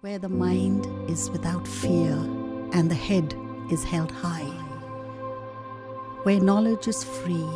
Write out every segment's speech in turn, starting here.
where the mind is without fear and the head is held high, where knowledge is free.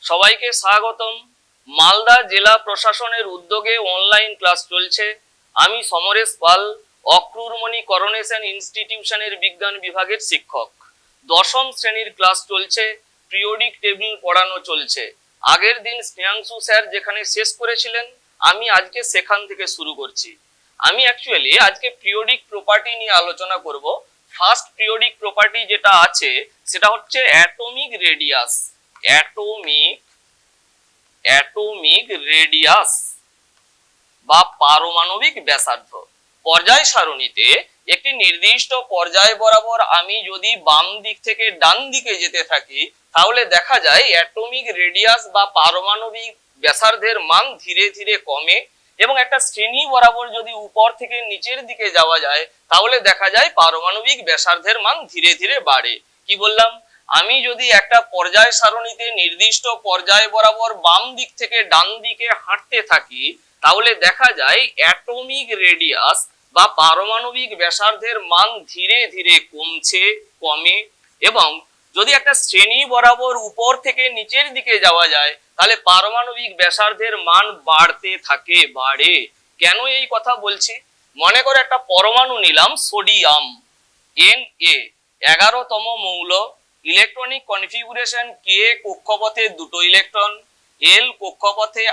সবাইকে স্বাগতম। মালদা জেলা প্রশাসনের উদ্যোগে online class চলছে। আমি সমরেশ পাল, অক্রুরমণি করোনেশন ইনস্টিটিউশনের বিজ্ঞান বিভাগের শিক্ষক। দশম শ্রেণীর ক্লাস চলছে, পিরিয়ডিক টেবিল পড়ানো চলছে। আগের দিন স্নেহাংশু স্যার যেখানে শেষ করেছিলেন, আমি আজকে সেখান থেকে শুরু করছি। আমি অ্যাকচুয়ালি আজকে পিরিয়ডিক প্রপার্টি নিয়ে আলোচনা করব। ফার্স্ট পিরিয়ডিক প্রপার্টি যেটা আছে সেটা হচ্ছে অ্যাটমিক রেডিয়াস। অ্যাটমিক রেডিয়াস বা পারমাণবিক ব্যাসার্ধ। পর্যায় সারণীতে একটি নির্দিষ্ট পর্যায় বরাবর আমি যদি বাম দিক থেকে ডান দিকে যেতে থাকি, তাহলে দেখা যায় অ্যাটমিক রেডিয়াস বা পারমাণবিক ব্যাসার্ধের মান ধীরে ধীরে কমে, এবং একটা শ্রেণী বরাবর যদি উপর থেকে নিচের দিকে যাওয়া যায়, তাহলে দেখা যায় পারমাণবিক ব্যাসার্ধের মান ধীরে ধীরে বাড়ে। কি বললাম? আমি যদি একটা পর্যায় সারণীতে নির্দিষ্ট পর্যায় বরাবর বাম দিক থেকে ডান দিকে হাঁটতে থাকি, তাহলে দেখা যায় অ্যাটমিক রেডিয়াস বা পারমাণবিক ব্যাসার্ধের মান ধীরে ধীরে কমে, এবং যদি একটা শ্রেণী বরাবর উপর থেকে নিচের দিকে যাওয়া যায়, তাহলে পারমাণবিক ব্যাসার্ধের মান বাড়ে। কেন এই কথা বলছি? মনে করে একটা পরমাণু নিলাম, সোডিয়াম Na, 11তম মৌল, ইলেকট্রনিক কনফিগুরেশন কে কক্ষপথে 2টো ইলেকট্রন, এল কক্ষপথে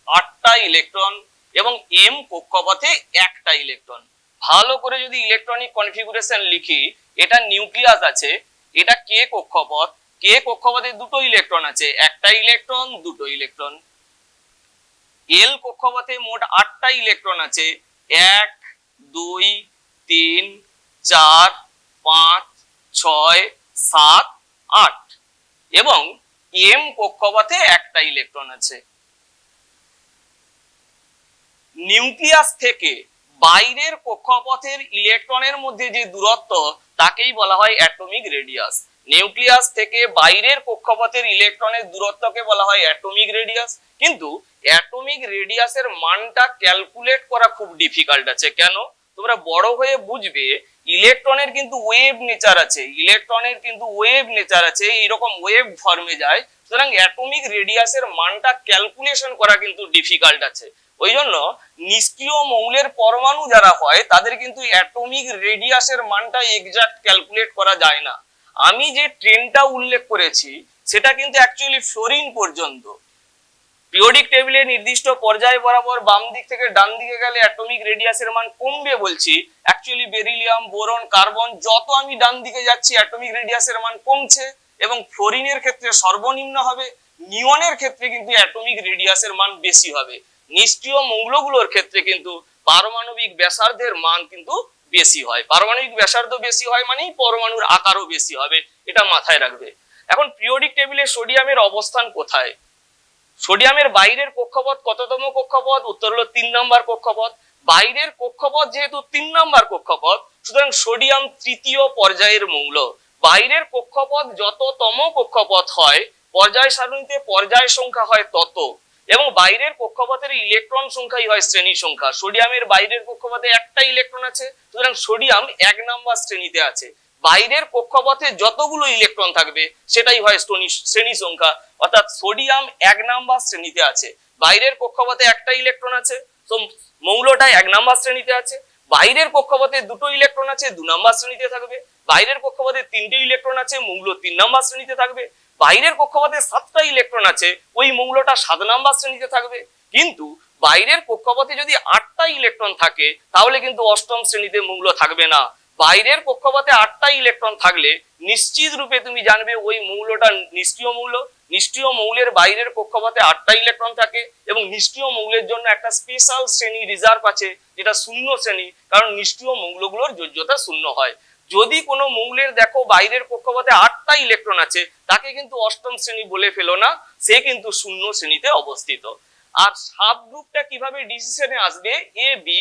8টা ইলেকট্রন এবং এম কক্ষপথে 1টা ইলেকট্রন। ভালো করে যদি ইলেকট্রনিক কনফিগুরেশন লিখি, এটা নিউক্লিয়াস আছে, এটা কে কক্ষপথ, কে কক্ষপথে 2টো ইলেকট্রন আছে, 1টা ইলেকট্রন 2টো ইলেকট্রন। এল কক্ষপথে মোট 8টা ইলেকট্রন আছে, 1 2 3 4 5 6 7 8, এবং এম কক্ষপথে 1টা ইলেকট্রন আছে। নিউক্লিয়াস থেকে বাইরের কক্ষপথের ইলেকট্রনের মধ্যে যে দূরত্ব, তাকেই বলা হয় অ্যাটমিক রেডিয়াস। নিউক্লিয়াস থেকে বাইরের কক্ষপথের ইলেকট্রনের দূরত্বকে বলা হয় অ্যাটমিক রেডিয়াস। কিন্তু অ্যাটমিক রেডিয়াসের মানটা ক্যালকুলেট করা খুব ডিফিকাল্ট আছে। কেন? তোমরা বড় হয়ে বুঝবে, ইলেকট্রনের কিন্তু ওয়েভ নেচার আছে, এরকম ওয়েভ ফর্মে যায়। সুতরাং অ্যাটমিক রেডিয়াসের মানটা ক্যালকুলেশন করা কিন্তু ডিফিকাল্ট আছে। ওই জন্য নিষ্ক্রিয় মৌলের পরমাণু যারা হয়, তাদের কিন্তু অ্যাটমিক রেডিয়াসের মানটা এক্সাক্ট ক্যালকুলেট করা যায় না। আমি যে ট্রেনটা উল্লেখ করেছি, সেটা কিন্তু অ্যাকচুয়ালি ফ্লোরিন পর্যন্ত। পিরিয়ডিক টেবিলে নির্দিষ্ট পর্যায় বরাবর বাম দিক থেকে ডান দিকে গেলে অ্যাটমিক রেডিয়াসের মান কমবে বলছি। অ্যাকচুয়ালি বেরিলিয়াম, বোরন, কার্বন, যত আমি ডান দিকে যাচ্ছি অ্যাটমিক রেডিয়াসের মান কমছে, এবং ফ্লোরিনের ক্ষেত্রে সর্বনিম্ন হবে। নিয়নের ক্ষেত্রে কিন্তু অ্যাটমিক রেডিয়াসের মান বেশি হবে। নিষ্ক্রিয় মৌলগুলোর ক্ষেত্রে কিন্তু পারমাণবিক ব্যাসার্ধের মান কিন্তু বেশি হয়। পারমাণবিক ব্যাসার্ধ বেশি হয় মানেই পরমাণুর আকারও বেশি হবে, এটা মাথায় রাখবে। এখন পিরিয়ডিক টেবিলে সোডিয়ামের অবস্থান কোথায়? সোডিয়ামের বাইরের কক্ষপথ কততম কক্ষপথ? উত্তর হলো 3 নম্বর কক্ষপথ। বাইরের কক্ষপথ যেহেতু 3 নম্বর কক্ষপথ, সুতরাং সোডিয়াম তৃতীয় পর্যায়ের মৌল। বাইরের কক্ষপথ যততম কক্ষপথ হয়, পর্যায় সারণীতে পর্যায় সংখ্যা হয় তত, এবং বাইরের কক্ষপথের ইলেকট্রন সংখ্যাই হয় শ্রেণী সংখ্যা। সোডিয়ামের বাইরের কক্ষপথে 1টা ইলেকট্রন আছে, সুতরাং সোডিয়াম 1 নম্বর শ্রেণীতে আছে। বাইরের কক্ষপথে যতগুলো ইলেকট্রন থাকবে সেটাই হয় শ্রেণী সংখ্যা, অর্থাৎ সোডিয়াম 1 নম্বর শ্রেণীতে আছে। বাইরের কক্ষপথে 1টা ইলেকট্রন আছে, তো মৌলটা 1 নম্বর শ্রেণীতে আছে। বাইরের কক্ষপথে 2টো ইলেকট্রন আছে, 2 নম্বর শ্রেণীতে থাকবে। বাইরের কক্ষপথে 3টে ইলেকট্রন আছে, মৌল 3 নম্বর শ্রেণীতে থাকবে। বাইরের কক্ষপথে 7টা ইলেকট্রন আছে, ওই মৌলটা 7 নম্বর শ্রেণীতে থাকবে। কিন্তু বাইরের কক্ষপথে যদি 8টা ইলেকট্রন থাকে তাহলে কিন্তু অষ্টম শ্রেণীতে মৌল থাকবে না। বাইরের কক্ষপথে 8টা ইলেকট্রন থাকলে নিশ্চিত রূপে তুমি জানবে ওই মৌলটা নিষ্ক্রিয় মৌল। নিষ্ক্রিয় মৌলের বাইরের কক্ষপথে 8টা ইলেকট্রন থাকে এবং নিষ্ক্রিয় মৌলের জন্য একটা স্পেশাল শ্রেণী রিজার্ভ আছে যেটা শূন্য শ্রেণী, কারণ নিষ্ক্রিয় মৌলগুলোর যোজ্যতা শূন্য হয়। যদি কোনো মৌলের দেখো বাইরের কক্ষপথে 8টা ইলেকট্রন আছে, তাকে কিন্তু অষ্টম শ্রেণী বলে ফেলো না, সে কিন্তু শূন্য শ্রেণীতে অবস্থিত। আর সাব গ্রুপটা কিভাবে ডিসিশনে আসবে, A B,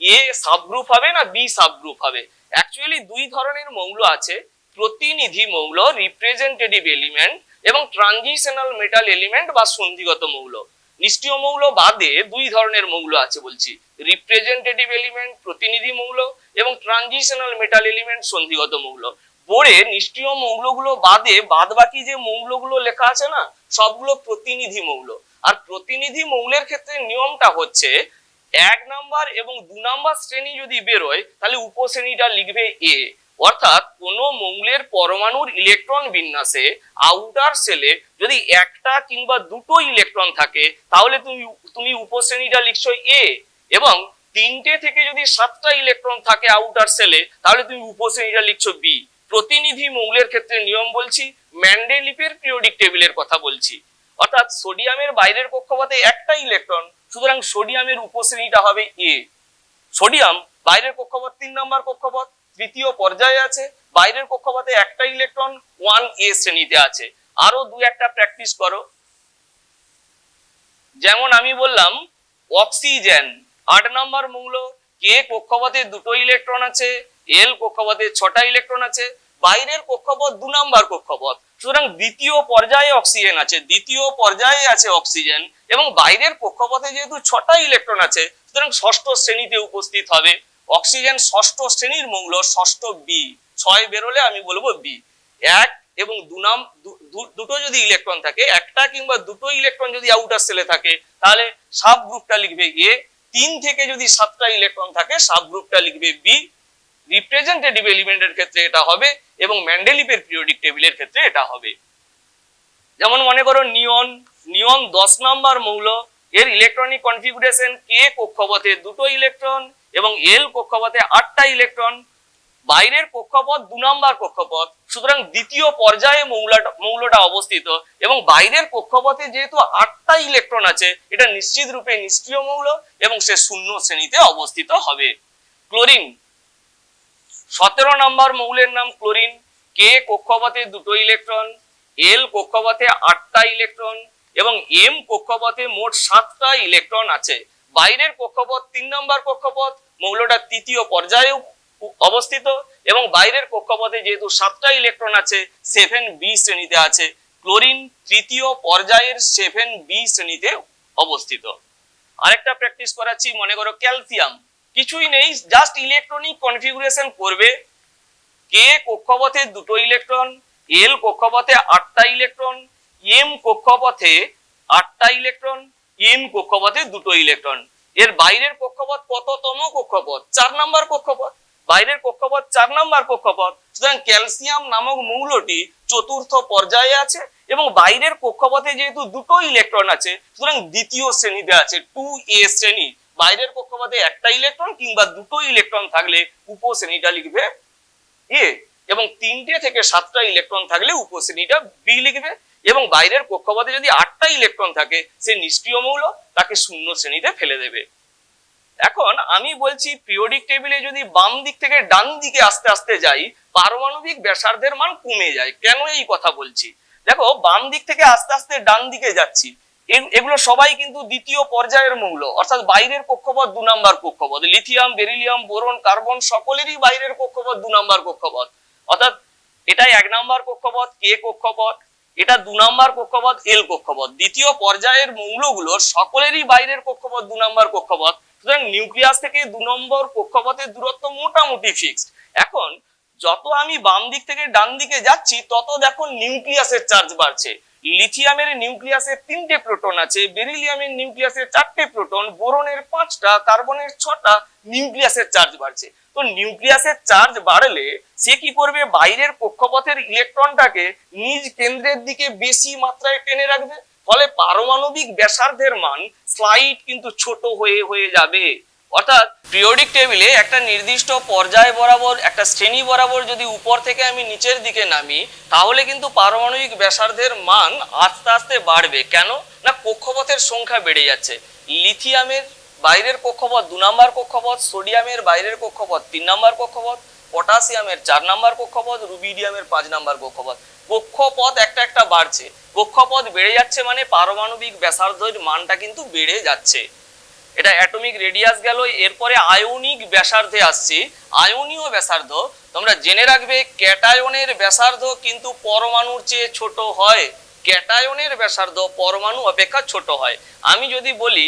a sub group হবে না বি সাব গ্রুপ হবে? অ্যাকচুয়ালি দুই ধরনের মৌল আছে, প্রতিনিধি মৌল রিপ্রেজেন্টেটিভ এলিমেন্ট এবং ট্রানজিশনাল মেটাল এলিমেন্ট বা সন্ধিগত মৌল। নিষ্ক্রিয় মৌল বাদে দুই ধরনের মৌল আছে বলছি, রিপ্রেজেন্টেটিভ এলিমেন্ট প্রতিনিধি মৌল এবং ট্রানজিশনাল মেটাল এলিমেন্ট সন্ধিগত মৌল। বোর্ডে নিষ্ক্রিয় মৌলগুলো বাদে বাদ বাকি যে মৌলগুলো লেখা আছে না, সবগুলো প্রতিনিধি মৌল। আর প্রতিনিধি মৌলের ক্ষেত্রে নিয়মটা হচ্ছে 1 নাম্বার এবং 2 নাম্বার শ্রেণী যদি বেরোয় তাহলে উপশ্রেণীটা লিখবে এ। অর্থাৎ কোন মৌলের পরমাণুর ইলেকট্রন বিন্যাসে আউটার সেলে যদি একটা কিংবা দুটো ইলেকট্রন থাকে তাহলে তুমি উপশ্রেণীটা লিখছো এ, এবং 3টে থেকে যদি 7টা ইলেকট্রন থাকে আউটার সেলে তাহলে তুমি উপশ্রেণীটা লিখছো বি। প্রতিনিধি মৌলের ক্ষেত্রে নিয়ম বলছি, মেন্ডেলিপের পিরিয়ডিক টেবিলের কথা বলছি। অর্থাৎ সোডিয়ামের বাইরের কক্ষপথে একটা ইলেকট্রন, সুতরাং সোডিয়ামের উপশ্রেণীটা হবে এ। সোডিয়াম বাইরের কক্ষপথ 3 নম্বর কক্ষপথ, তৃতীয় পর্যায়ে আছে, বাইরের কক্ষপথে একটা ইলেকট্রন 1a শ্রেণীতে আছে। আরো দু একটা প্র্যাকটিস করো। যেমন আমি বললাম অক্সিজেন 8 নম্বর মৌল, কে কক্ষপথে 2টো ইলেকট্রন আছে, এল কক্ষপথে 6টা ইলেকট্রন আছে, বাইরের কক্ষপথ 2 নম্বর কক্ষপথ, সুতরাং দ্বিতীয় পর্যায়ে অক্সিজেন আছে, দ্বিতীয় পর্যায়ে আছে অক্সিজেন, এবং বাইরের কক্ষপথে যেহেতু 6টা ইলেকট্রন আছে সুতরাং ষষ্ঠ শ্রেণীতে উপস্থিত হবে। অক্সিজেন ষষ্ঠ শ্রেণীর মৌল, ষষ্ঠ বি। 6 বেরোলে আমি বলবো বি। 1 এবং 2 যদি ইলেকট্রন থাকে, একটা কিংবা দুটো ইলেকট্রন যদি আউটার সেলে থাকে তাহলে সাব গ্রুপটা লিখবে এ। 3 থেকে যদি 7টা ইলেকট্রন থাকে সাব গ্রুপটা লিখবে বি। রিপ্রেজেন্টেটিভ এলিমেন্টের ক্ষেত্রে এটা হবে এবং মেন্ডেলিপের পিরিয়ডিক টেবিলের ক্ষেত্রে এটা হবে। যেমন মনে করো নিয়ন, নিয়ন 10 নম্বর মৌল, এর ইলেকট্রনিক কনফিগুরেশন কে কক্ষপথে 2টো ইলেকট্রন এবং এল কক্ষপথে 8টা ইলেকট্রন, বাইরের কক্ষপথ 2 নম্বর কক্ষপথ, সুতরাং দ্বিতীয় পর্যায়ে মৌলটা অবস্থিত, এবং বাইরের কক্ষপথে যেহেতু 8টা ইলেকট্রন আছে এটা নিশ্চিত রূপে নিষ্ক্রিয় মৌল এবং সে শূন্য শ্রেণীতে অবস্থিত হবে। ক্লোরিন 17 নম্বর মৌলের নাম ক্লোরিন, কে কক্ষপথে 2টো ইলেকট্রন, এল কক্ষপথে 8টা ইলেকট্রন এবং এম কক্ষপথে মোট 7টা ইলেকট্রন আছে। বাইরের কক্ষপথ 3 নম্বর কক্ষপথ, মৌলটা তৃতীয় পর্যায়ে অবস্থিত এবং বাইরের কক্ষপথে যেহেতু 7টা ইলেকট্রন আছে 7b শ্রেণীতে আছে। ক্লোরিন তৃতীয় পর্যায়ের 7b শ্রেণীতে অবস্থিত। আরেকটা প্র্যাকটিস করাচ্ছি, মনে করো ক্যালসিয়াম, কিছুই নেই, জাস্ট ইলেকট্রনিক কনফিগুরেশন করবে। কে কক্ষপথে 2টো ইলেকট্রন, এল কক্ষপথে 8টা ইলেকট্রন, এম কক্ষপথে 8টা ইলেকট্রন, এম কক্ষপথে 2টো ইলেকট্রন। এর বাইরের কক্ষপথ কততম কক্ষপথ? 4 নম্বর কক্ষপথ। বাইরের কক্ষপথ 4 নম্বর কক্ষপথ, সুতরাং ক্যালসিয়াম নামক মৌলটি চতুর্থ পর্যায়ে আছে এবং বাইরের কক্ষপথে যেহেতু 2টো ইলেকট্রন আছে সুতরাং দ্বিতীয় শ্রেণীতে আছে, 2a শ্রেণী। বাইরের কক্ষপথে একটা ইলেকট্রন কিংবা 2টো ইলেকট্রন থাকলে উপশ্রেণীটা লিখবে এ, এবং 3টে থেকে 7টা ইলেকট্রন থাকলে উপশ্রেণীটা বি লিখবে, এবং বাইরের কক্ষপথে যদি 8টা ইলেকট্রন থাকে সে নিষ্ক্রিয় মৌল, তাকে শূন্য শ্রেণীতে ফেলে দেবে। এখন আমি বলছি পিরিয়ডিক টেবিলে যদি বাম দিক থেকে ডান দিকে আস্তে আস্তে যাই পারমাণবিক ব্যাসার্ধের মান কমে যায়। কেন এই কথা বলছি? দেখো বাম দিক থেকে আস্তে আস্তে ডান দিকে যাচ্ছি, এগুলো সবাই কিন্তু দ্বিতীয় পর্যায়ের মৌল, অর্থাৎ বাইরের কক্ষপথ 2 নম্বর কক্ষপথ। লিথিয়াম, বেরিলিয়াম, বোরন, কার্বন সকলেরই বাইরের কক্ষপথ 2 নম্বর কক্ষপথ, অর্থাৎ এটা 1 নম্বর কক্ষপথ কে কক্ষপথ, এটা 2 নম্বর কক্ষপথ এল কক্ষপথ। দ্বিতীয় পর্যায়ের মৌলগুলোর সকলেরই বাইরের কক্ষপথ 2 নম্বর কক্ষপথ, সুতরাং নিউক্লিয়াস থেকে 2 নম্বর কক্ষপথের দূরত্ব মোটামুটি ফিক্সড। এখন যত আমি বাম দিক থেকে ডান দিকে যাচ্ছি তত দেখো নিউক্লিয়াসের চার্জ বাড়ছে। লিথিয়ামের নিউক্লিয়াসে 3টে প্রোটন আছে, বেরিলিয়ামের নিউক্লিয়াসে 4টে প্রোটন, বোরনের 5টা, কার্বনের 6টা, নিউক্লিয়াসের চার্জ বাড়ছে। তো নিউক্লিয়াসের চার্জ বাড়লে সে কি করবে? বাইরের কক্ষপথের ইলেকট্রনটাকে নিজ কেন্দ্রের দিকে বেশি মাত্রায় টেনে রাখবে, ফলে পারমাণবিক ব্যাসার্ধের মান স্লাইড কিন্তু ছোট হয়ে যাবে। অর্থাৎ পিরিয়ডিক টেবিলে একটা নির্দিষ্ট পর্যায় বরাবর, একটা শ্রেণী বরাবর যদি উপর থেকে আমি নিচের দিকে নামি, তাহলে কিন্তু পারমাণবিক ব্যাসার্ধের মান আস্তে আস্তে বাড়বে। কেন না কক্ষপথের সংখ্যা বেড়ে যাচ্ছে। লিথিয়ামের বাইরের কক্ষপথ 2 নম্বর কক্ষপথ, সোডিয়ামের বাইরের কক্ষপথ 3 নম্বর কক্ষপথ, পটাশিয়ামের 4 নম্বর কক্ষপথ, রুবিডিয়ামের 5 নম্বর কক্ষপথ। কক্ষপথ একটা বাড়ছে। কক্ষপথ বেড়ে যাচ্ছে মানে পারমাণবিক ব্যাসার্ধের মানটা কিন্তু বেড়ে যাচ্ছে। এটা অ্যাটমিক রেডিয়াস গেল। এরপরে আয়নিক ব্যাসার্ধে আসছে। আয়নীয় ব্যাসার্ধ তোমরা জেনে রাখবে, ক্যাটায়নের ব্যাসার্ধ কিন্তু পরমাণুর চেয়ে ছোট হয়। ক্যাটায়নের ব্যাসার্ধ পরমাণু অপেক্ষা ছোট হয়। আমি যদি বলি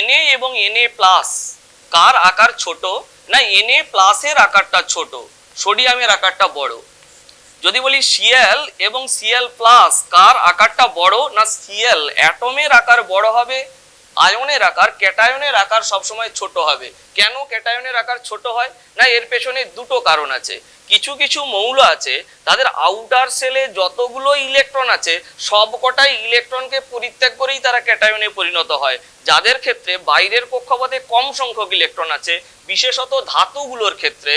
Na এবং Na+ কার আকার ছোট, না Na+ এর আকারটা ছোট, সোডিয়ামের আকারটা বড়। যদি বলি Cl এবং Cl+ কার আকারটা বড়, না Cl অ্যাটমের আকার বড় হবে, আয়নের আকার, ক্যাটায়নের আকার সবসময় ছোট হবে। কেন ক্যাটায়নের আকার ছোট হয়, না এর পেছনে দুটো কারণ আছে। কিছু কিছু মৌল আছে তাদের আউটার সেলে যতগুলো ইলেকট্রন আছে সবকটাই ইলেকট্রনকে পরিত্যাগ করেই তারা ক্যাটায়নে পরিণত হয়। যাদের ক্ষেত্রে বাইরের কক্ষপথে কম সংখ্যক ইলেকট্রন আছে, বিশেষত ধাতুগুলোর ক্ষেত্রে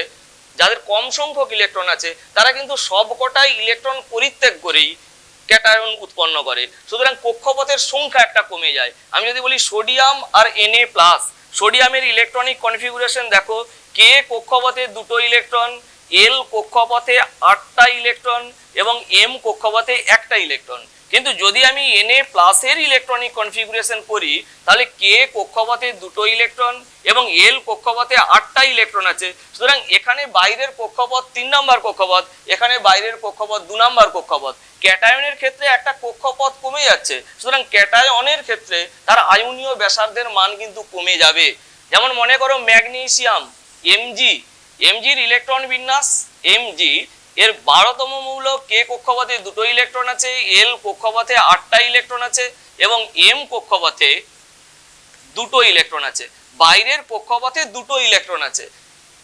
যাদের কম সংখ্যক ইলেকট্রন আছে, তারা কিন্তু সবকটাই ইলেকট্রন পরিত্যাগ করেই ক্যাটায়ন উৎপন্ন করে। সুতরাং কক্ষপথের সংখ্যা একটা কমে যায়। আমি যদি বলি সোডিয়াম আর Na+, সোডিয়ামের ইলেকট্রনিক কনফিগুরেশন দেখো, K কক্ষপথে 2টো ইলেকট্রন, L কক্ষপথে 8টা ইলেকট্রন এবং M কক্ষপথে 1টা ইলেকট্রন। কিন্তু যদি আমি Na+ এর ইলেকট্রনিক কনফিগুরেশন করি, তাহলে K কক্ষপথে 2টো ইলেকট্রন এবং L কক্ষপথে 8টা ইলেকট্রন আছে। সুতরাং এখানে বাইরের কক্ষপথ 3 নম্বর কক্ষপথ, এখানে বাইরের কক্ষপথ 2 নম্বর কক্ষপথ। ক্যাটায়নের ক্ষেত্রে একটা কক্ষপথ কমে যাচ্ছে। সুতরাং ক্যাটায়নের ক্ষেত্রে তার আয়নীয় ব্যাসার্ধের মান কিন্তু কমে যাবে। যেমন মনে করো ম্যাগনেসিয়াম Mg, Mgর ইলেকট্রন বিন্যাস Mg এর 12তম মৌল, K কক্ষপথে 2টো ইলেকট্রন আছে, L কক্ষপথে 8টা ইলেকট্রন আছে এবং M কক্ষপথে 2টো ইলেকট্রন আছে। বাইরের কক্ষপথে 2টো ইলেকট্রন আছে।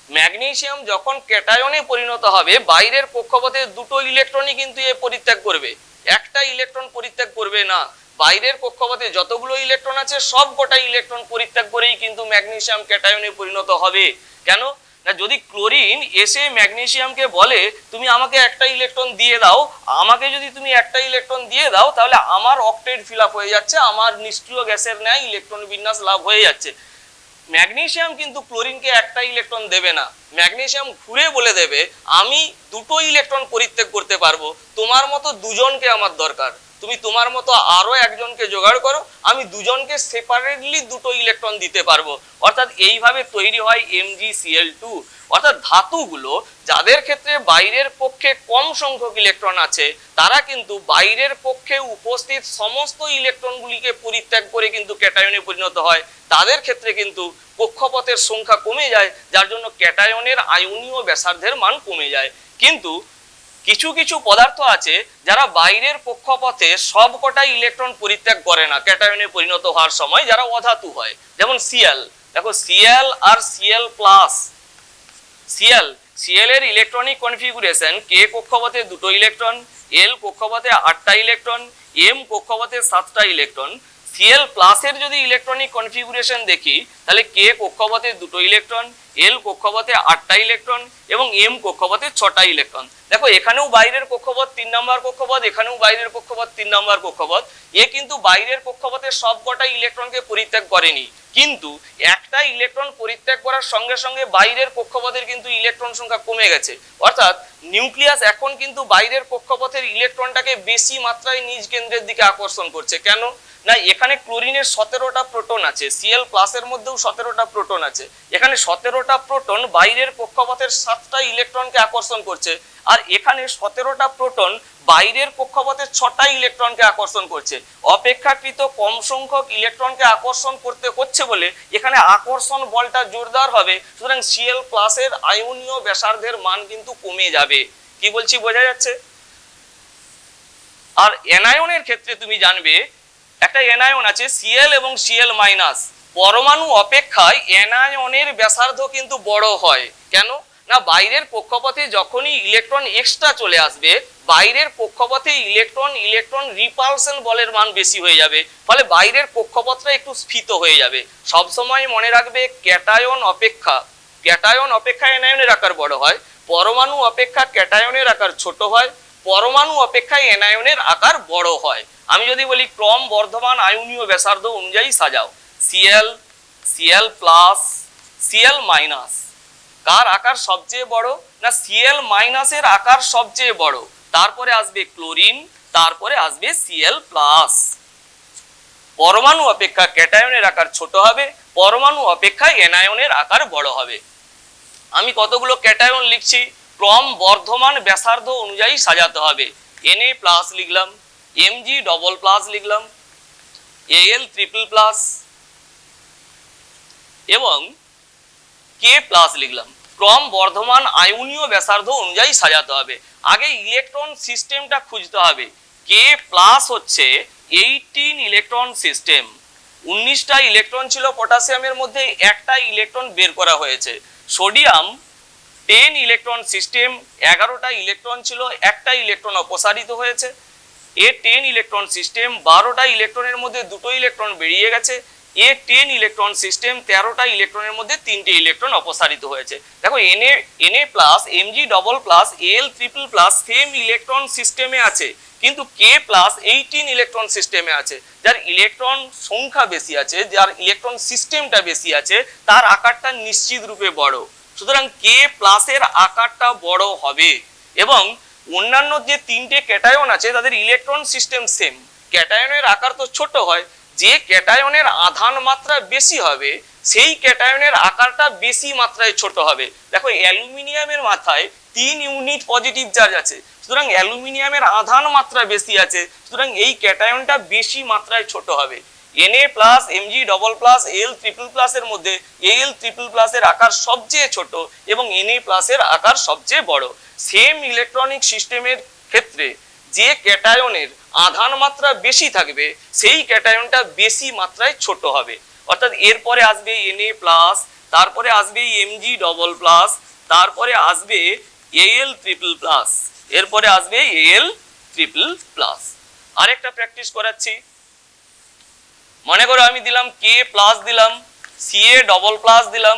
ম্যাগনেসিয়াম যখন ক্যাটায়নে পরিণত হবে, বাইরের কক্ষপথে 2টো ইলেকট্রনই কিন্তু এ পরিত্যাগ করবে, একটা ইলেকট্রন পরিত্যাগ করবে না। বাইরের কক্ষপথে যতগুলো ইলেকট্রন আছে সবকটা ইলেকট্রন পরিত্যাগ করেই কিন্তু ম্যাগনেসিয়াম ক্যাটায়নে পরিণত হবে। কেন না যদি ক্লোরিন এসে ম্যাগনেসিয়ামকে বলে তুমি আমাকে একটা ইলেকট্রন দিয়ে দাও, আমাকে যদি তুমি একটা ইলেকট্রন দিয়ে দাও তাহলে আমার অক্টেট ফিল আপ হয়ে যাচ্ছে, আমার নিষ্ক্রিয় গ্যাসের ন্যায় ইলেকট্রন বিন্যাস লাভ হয়ে যাচ্ছে। ম্যাগনেসিয়াম কিন্তু ক্লোরিনকে একটা ইলেকট্রন দেবে না। ম্যাগনেসিয়াম ঘুরে বলে দেবে আমি 2টো ইলেকট্রন পরিত্যাগ করতে পারবো, তোমার মতো 2জনকে আমার দরকার, তুমি তোমার মতো আরো একজনকে জোগাড় করো, আমি 2জনকে সেপারেটলি 2টো ইলেকট্রন দিতে পারবো। অর্থাৎ এইভাবে তৈরি হয় MgCl2। অর্থাৎ ধাতুগুলো যাদের ক্ষেত্রে বাইরের কক্ষে কম সংখ্যক ইলেকট্রন আছে, তারা কিন্তু বাইরের কক্ষে উপস্থিত সমস্ত ইলেকট্রনগুলিকে পরিত্যাগ করে কিন্তু ক্যাটায়নে পরিণত হয়। তাদের ক্ষেত্রে কিন্তু কক্ষপথের সংখ্যা কমে যায়, যার জন্য ক্যাটায়নের আয়নীয় ব্যাসার্ধের মান কমে যায়। কিন্তু কিছু কিছু পদার্থ আছে যারা বাইরের কক্ষপথে সবকটাই ইলেকট্রন পরিত্যাগ করে না ক্যাটায়নে পরিণত হওয়ার সময়, যারা অধাতু হয়। যেমন Cl, দেখো Cl আর Cl+, Cl এর ইলেকট্রনিক কনফিগুরেশন K কক্ষপথে 2টো ইলেকট্রন, L কক্ষপথে 8টা ইলেকট্রন, M কক্ষপথে 7টা ইলেকট্রন। Cl+ এর যদি ইলেকট্রনিক কনফিগুরেশন দেখি, তাহলে K কক্ষপথে 2টো ইলেকট্রন, L কক্ষপথে 8টা ইলেকট্রন এবং M কক্ষপথে 6টা ইলেকট্রন। দেখো এখানেও বাইরের কক্ষপথ 3 নম্বর কক্ষপথ, এখানেও বাইরের কক্ষপথ 3 নম্বর কক্ষপথ। এ কিন্তু বাইরের কক্ষপথের সবকটা ইলেকট্রনকে পরিত্যাগ করেনি, কিন্তু একটা ইলেকট্রন পরিত্যাগ করার সঙ্গে সঙ্গে বাইরের কক্ষপথের কিন্তু ইলেকট্রন সংখ্যা কমে গেছে। অর্থাৎ নিউক্লিয়াস এখন কিন্তু বাইরের কক্ষপথের ইলেকট্রনটাকে বেশি মাত্রায় নিজ কেন্দ্রের দিকে আকর্ষণ করছে। কেন না এখানে ক্লোরিনের 17টা প্রোটন আছে, Cl+ এর মধ্যেও 17টা প্রোটন আছে। এখানে 17টা প্রোটন বাইরের কক্ষপথের 7টা ইলেকট্রনকে আকর্ষণ করছে, আর এখানে 17টা প্রোটন বাইরের কক্ষপথের 6টা ইলেকট্রনকে আকর্ষণ করছে। অপেক্ষাকৃত কম সংখ্যক ইলেকট্রনকে আকর্ষণ করতে হচ্ছে বলে এখানে আকর্ষণ বলটা জোরদার হবে। সুতরাং Cl+ এর আয়নীয় ব্যাসার্ধের মান কিন্তু কমে যাবে। কি বলছি বোঝা যাচ্ছে? আর অ্যানায়নের ক্ষেত্রে তুমি জানবে একটা অ্যানায়ন আছে Cl এবং Cl-, পরমাণু অপেক্ষায় অ্যানায়নের ব্যাসার্ধ কিন্তু বড় হয়। কেন না বাইরের কক্ষপথে যখনই ইলেকট্রন এক্সট্রা চলে আসবে, বাইরের কক্ষপথে ইলেকট্রন ইলেকট্রন রিপালশন বলের মান বেশি হয়ে যাবে, ফলে বাইরের কক্ষপথটা একটু স্ফীত হয়ে যাবে। সবসময় মনে রাখবে ক্যাটায়ন অপেক্ষা এনায়নের আকার বড় হয়, পরমাণু অপেক্ষা ক্যাটায়নের আকার ছোট হয়, পরমাণু অপেক্ষা এনায়নের আকার বড় হয়। আমি যদি বলি ক্রম বর্ধমান আয়নীয় ব্যাসার্ধ অনুযায়ী সাজাও, Cl, Cl plus, Cl minus, কার আকার সবচেয়ে বড়? না Cl মাইনাসের আকার সবচেয়ে বড়, তারপরে আসবে ক্লোরিন, তারপরে আসবে Cl প্লাস। পরমাণু অপেক্ষা ক্যাটায়নের আকার ছোট হবে, পরমাণু অপেক্ষা এনায়নের আকার বড় হবে। আমি কতগুলো ক্যাটায়ন লিখছি, ক্রম বর্ধমান ব্যাসার্ধ অনুযায়ী সাজাতে হবে। Na প্লাস লিখলাম, Mg ডবল প্লাস লিখলাম, Al ট্রিপল প্লাস এবং K প্লাস লিখলাম। ক্রম বর্ধমান আয়নীয় ব্যাসার্ধ অনুযায়ী সাজাতে হবে। আগে ইলেকট্রন সিস্টেমটা খুঁজতে হবে। K প্লাস হচ্ছে 18 ইলেকট্রন সিস্টেম, 19টা ইলেকট্রন ছিল পটাশিয়ামের মধ্যে, একটা ইলেকট্রন বের করা হয়েছে। সোডিয়াম 10 ইলেকট্রন সিস্টেম, 11টা ইলেকট্রন ছিল, একটা ইলেকট্রন অপসারিত হয়েছে। এ 10 ইলেকট্রন সিস্টেম, 12টা ইলেকট্রনের মধ্যে দুটো ইলেকট্রন বেরিয়ে গেছে। এ 10 ইলেকট্রন সিস্টেম, 13টা ইলেকট্রনের মধ্যে 3টে ইলেকট্রন অপসারিত হয়েছে। দেখো Na plus, Mg double plus, Al triple plus same electron সিস্টেমে আছে, কিন্তু K প্লাস 18 ইলেকট্রন সিস্টেমে আছে। যার ইলেকট্রন সংখ্যা বেশি আছে, যার ইলেকট্রন সিস্টেমটা বেশি আছে, তার আকারটা নিশ্চিত রূপে বড়। সুতরাং K প্লাসের আকারটা বড় হবে। এবং অন্যান্য যে 3টে ক্যাটায়ন আছে তাদের ইলেকট্রন সিস্টেম সেম, ক্যাটায়নের আকার তো ছোট হয়। যে ক্যাটায়নের আধান মাত্রা বেশি হবে সেই ক্যাটায়নের আকারটা বেশি মাত্রায় ছোট হবে। দেখো অ্যালুমিনিয়ামের মাথায় 3 ইউনিট পজিটিভ চার্জ আছে, সুতরাং অ্যালুমিনিয়ামের আধান মাত্রা বেশি আছে, সুতরাং এই ক্যাটায়নটা বেশি মাত্রায় ছোট হবে। Na plus, Mg double plus, Al triple প্লাসের মধ্যে Al ট্রিপল প্লাসের আকার সবচেয়ে ছোট এবং Na প্লাসের আকার সবচেয়ে বড়। সেম ইলেকট্রনিক সিস্টেমের ক্ষেত্রে যে ক্যাটায়নের আধান মাত্রা বেশি থাকবে সেই ক্যাটায়নটা বেশি মাত্রায় ছোট হবে। অর্থাৎ এরপরে আসবে Na প্লাস, তারপরে আসবে Mg ডবল প্লাস, তারপরে আসবে Al ট্রিপল প্লাস, এরপরে আসবে Al ট্রিপল প্লাস। আরেকটা প্র্যাকটিস করাচ্ছি। মনে করো আমি দিলাম K প্লাস দিলাম, Ca ডবল প্লাস দিলাম,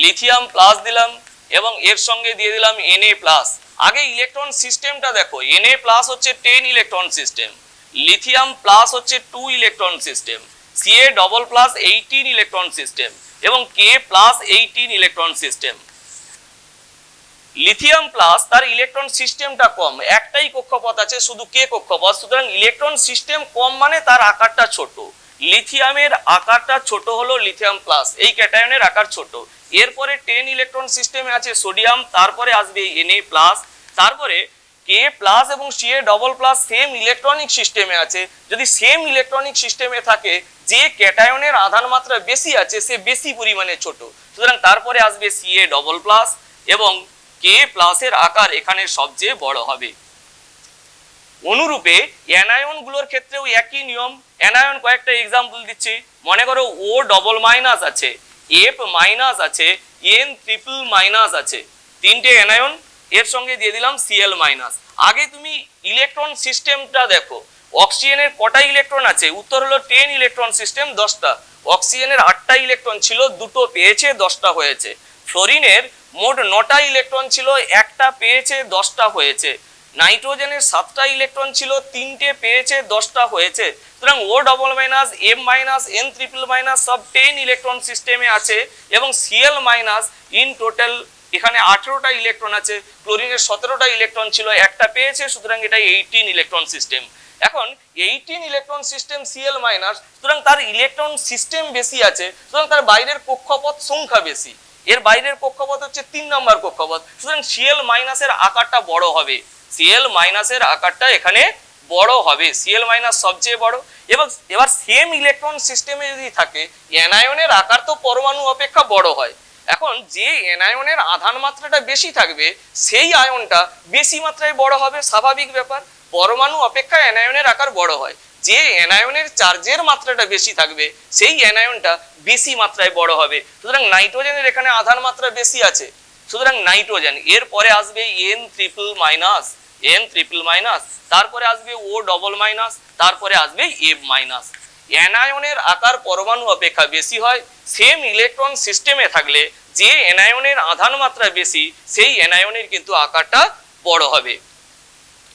লিথিয়াম প্লাস দিলাম এবং এর সঙ্গে দিয়ে দিলাম Na প্লাস। আগে ইলেকট্রন সিস্টেমটা দেখো, Na প্লাস হচ্ছে 10 ইলেকট্রন সিস্টেম, লিথিয়াম প্লাস হচ্ছে 2 electron system, Ca double plus 18 electron system এবং K plus 18 electron system. Lithium plus তার ইলেকট্রন সিস্টেমটা কম, একটাই কক্ষপথ আছে, শুধু K কক্ষপথ, সুতরাং ইলেকট্রন সিস্টেম কম মানে তার আকারটা ছোট। লিথিয়ামের আকারটা ছোট হলো লিথিয়াম প্লাস, এই ক্যাটায়নের আকার ছোট। এরপরে 10 ইলেকট্রন সিস্টেমে আছে সোডিয়াম, তারপরে আসবে Na প্লাস, তারপরে K প্লাস এবং Ca double plus same electronic সিস্টেমে আছে। যদি সেম ইলেকট্রনিক সিস্টেমে থাকে, যে ক্যাটায়নের আধান মাত্রা বেশি আছে সে বেশি পরিমাণে ছোট, সুতরাং তারপরে আসবে Ca ডবল প্লাস এবং K প্লাসের আকার এখানে সবচেয়ে বড় হবে। অনুরূপে অ্যানায়নগুলোর ক্ষেত্রেও একই নিয়ম। অ্যানায়ন কয়েকটা এক্সাম্পল দিচ্ছি। মনে করো O ডবল মাইনাস আছে, F মাইনাস আছে, N ট্রিপল মাইনাস আছে, 3টে অ্যানায়ন, এর সঙ্গে দিয়ে দিলাম Cl মাইনাস। আগে তুমি ইলেকট্রন সিস্টেমটা দেখো, অক্সিজেনের কটা ইলেকট্রন আছে? উত্তর হলো 10 ইলেকট্রন সিস্টেম 10টা। অক্সিজেনের 8টা ইলেকট্রন ছিল, 2টো পেয়েছে, 10টা হয়েছে। ফ্লোরিনের মোট 9টা ইলেকট্রন ছিল, একটা পেয়েছে, 10টা হয়েছে। নাইট্রোজেনের 7টা ইলেকট্রন ছিল, 3টে পেয়েছে, 10টা হয়েছে। সুতরাং O double minus, M minus, N triple minus সব 10 ইলেকট্রন সিস্টেমে আছে এবং Cl মাইনাস ইন টোটাল এখানে 18টা ইলেকট্রন আছে। ক্লোরিনের 17টা ইলেকট্রন ছিল, একটা পেয়েছে, সুতরাং এটা 18 ইলেকট্রন সিস্টেম। এখন 18 ইলেকট্রন সিস্টেম Cl মাইনাস, সুতরাং তার ইলেকট্রন সিস্টেম বেশি আছে, সুতরাং তার বাইরের কক্ষপথ সংখ্যা বেশি। এর বাইরের কক্ষপথ হচ্ছে 3 নম্বর কক্ষপথ, সুতরাং Cl মাইনাসের আকারটা বড় হবে। Cl মাইনাসের আকারটা এখানে বড় হবে, Cl মাইনাস সবচেয়ে বড়। এবং এবার সেম ইলেকট্রন সিস্টেমে যদি থাকে, অ্যানায়নের আকার তো পরমাণু অপেক্ষা বড় হয়। এখন যে অ্যানায়নের আধান মাত্রাটা বেশি থাকবে সেই আয়নটা বেশি মাত্রায় বড় হবে, স্বাভাবিক ব্যাপার। পরমাণু অপেক্ষা অ্যানায়নের আকার বড় হয়। যে অ্যানায়নের চার্জের মাত্রাটা বেশি থাকবে সেই অ্যানায়নটা বেশি মাত্রায় বড় হবে। সুতরাং নাইট্রোজেনের এখানে আধান মাত্রা বেশি আছে, সুতরাং নাইট্রোজেন। এরপরে আসবে N triple minus, N triple minus, তারপরে আসবে O ডবল মাইনাস, তারপরে আসবে F মাইনাস। অ্যানায়নের আকার পরমাণু অপেক্ষা বেশি হয়, সেম ইলেকট্রন সিস্টেমে থাকলে যে অ্যানায়নের আধান মাত্রা বেশি সেই অ্যানায়নের কিন্তু আকারটা বড় হবে।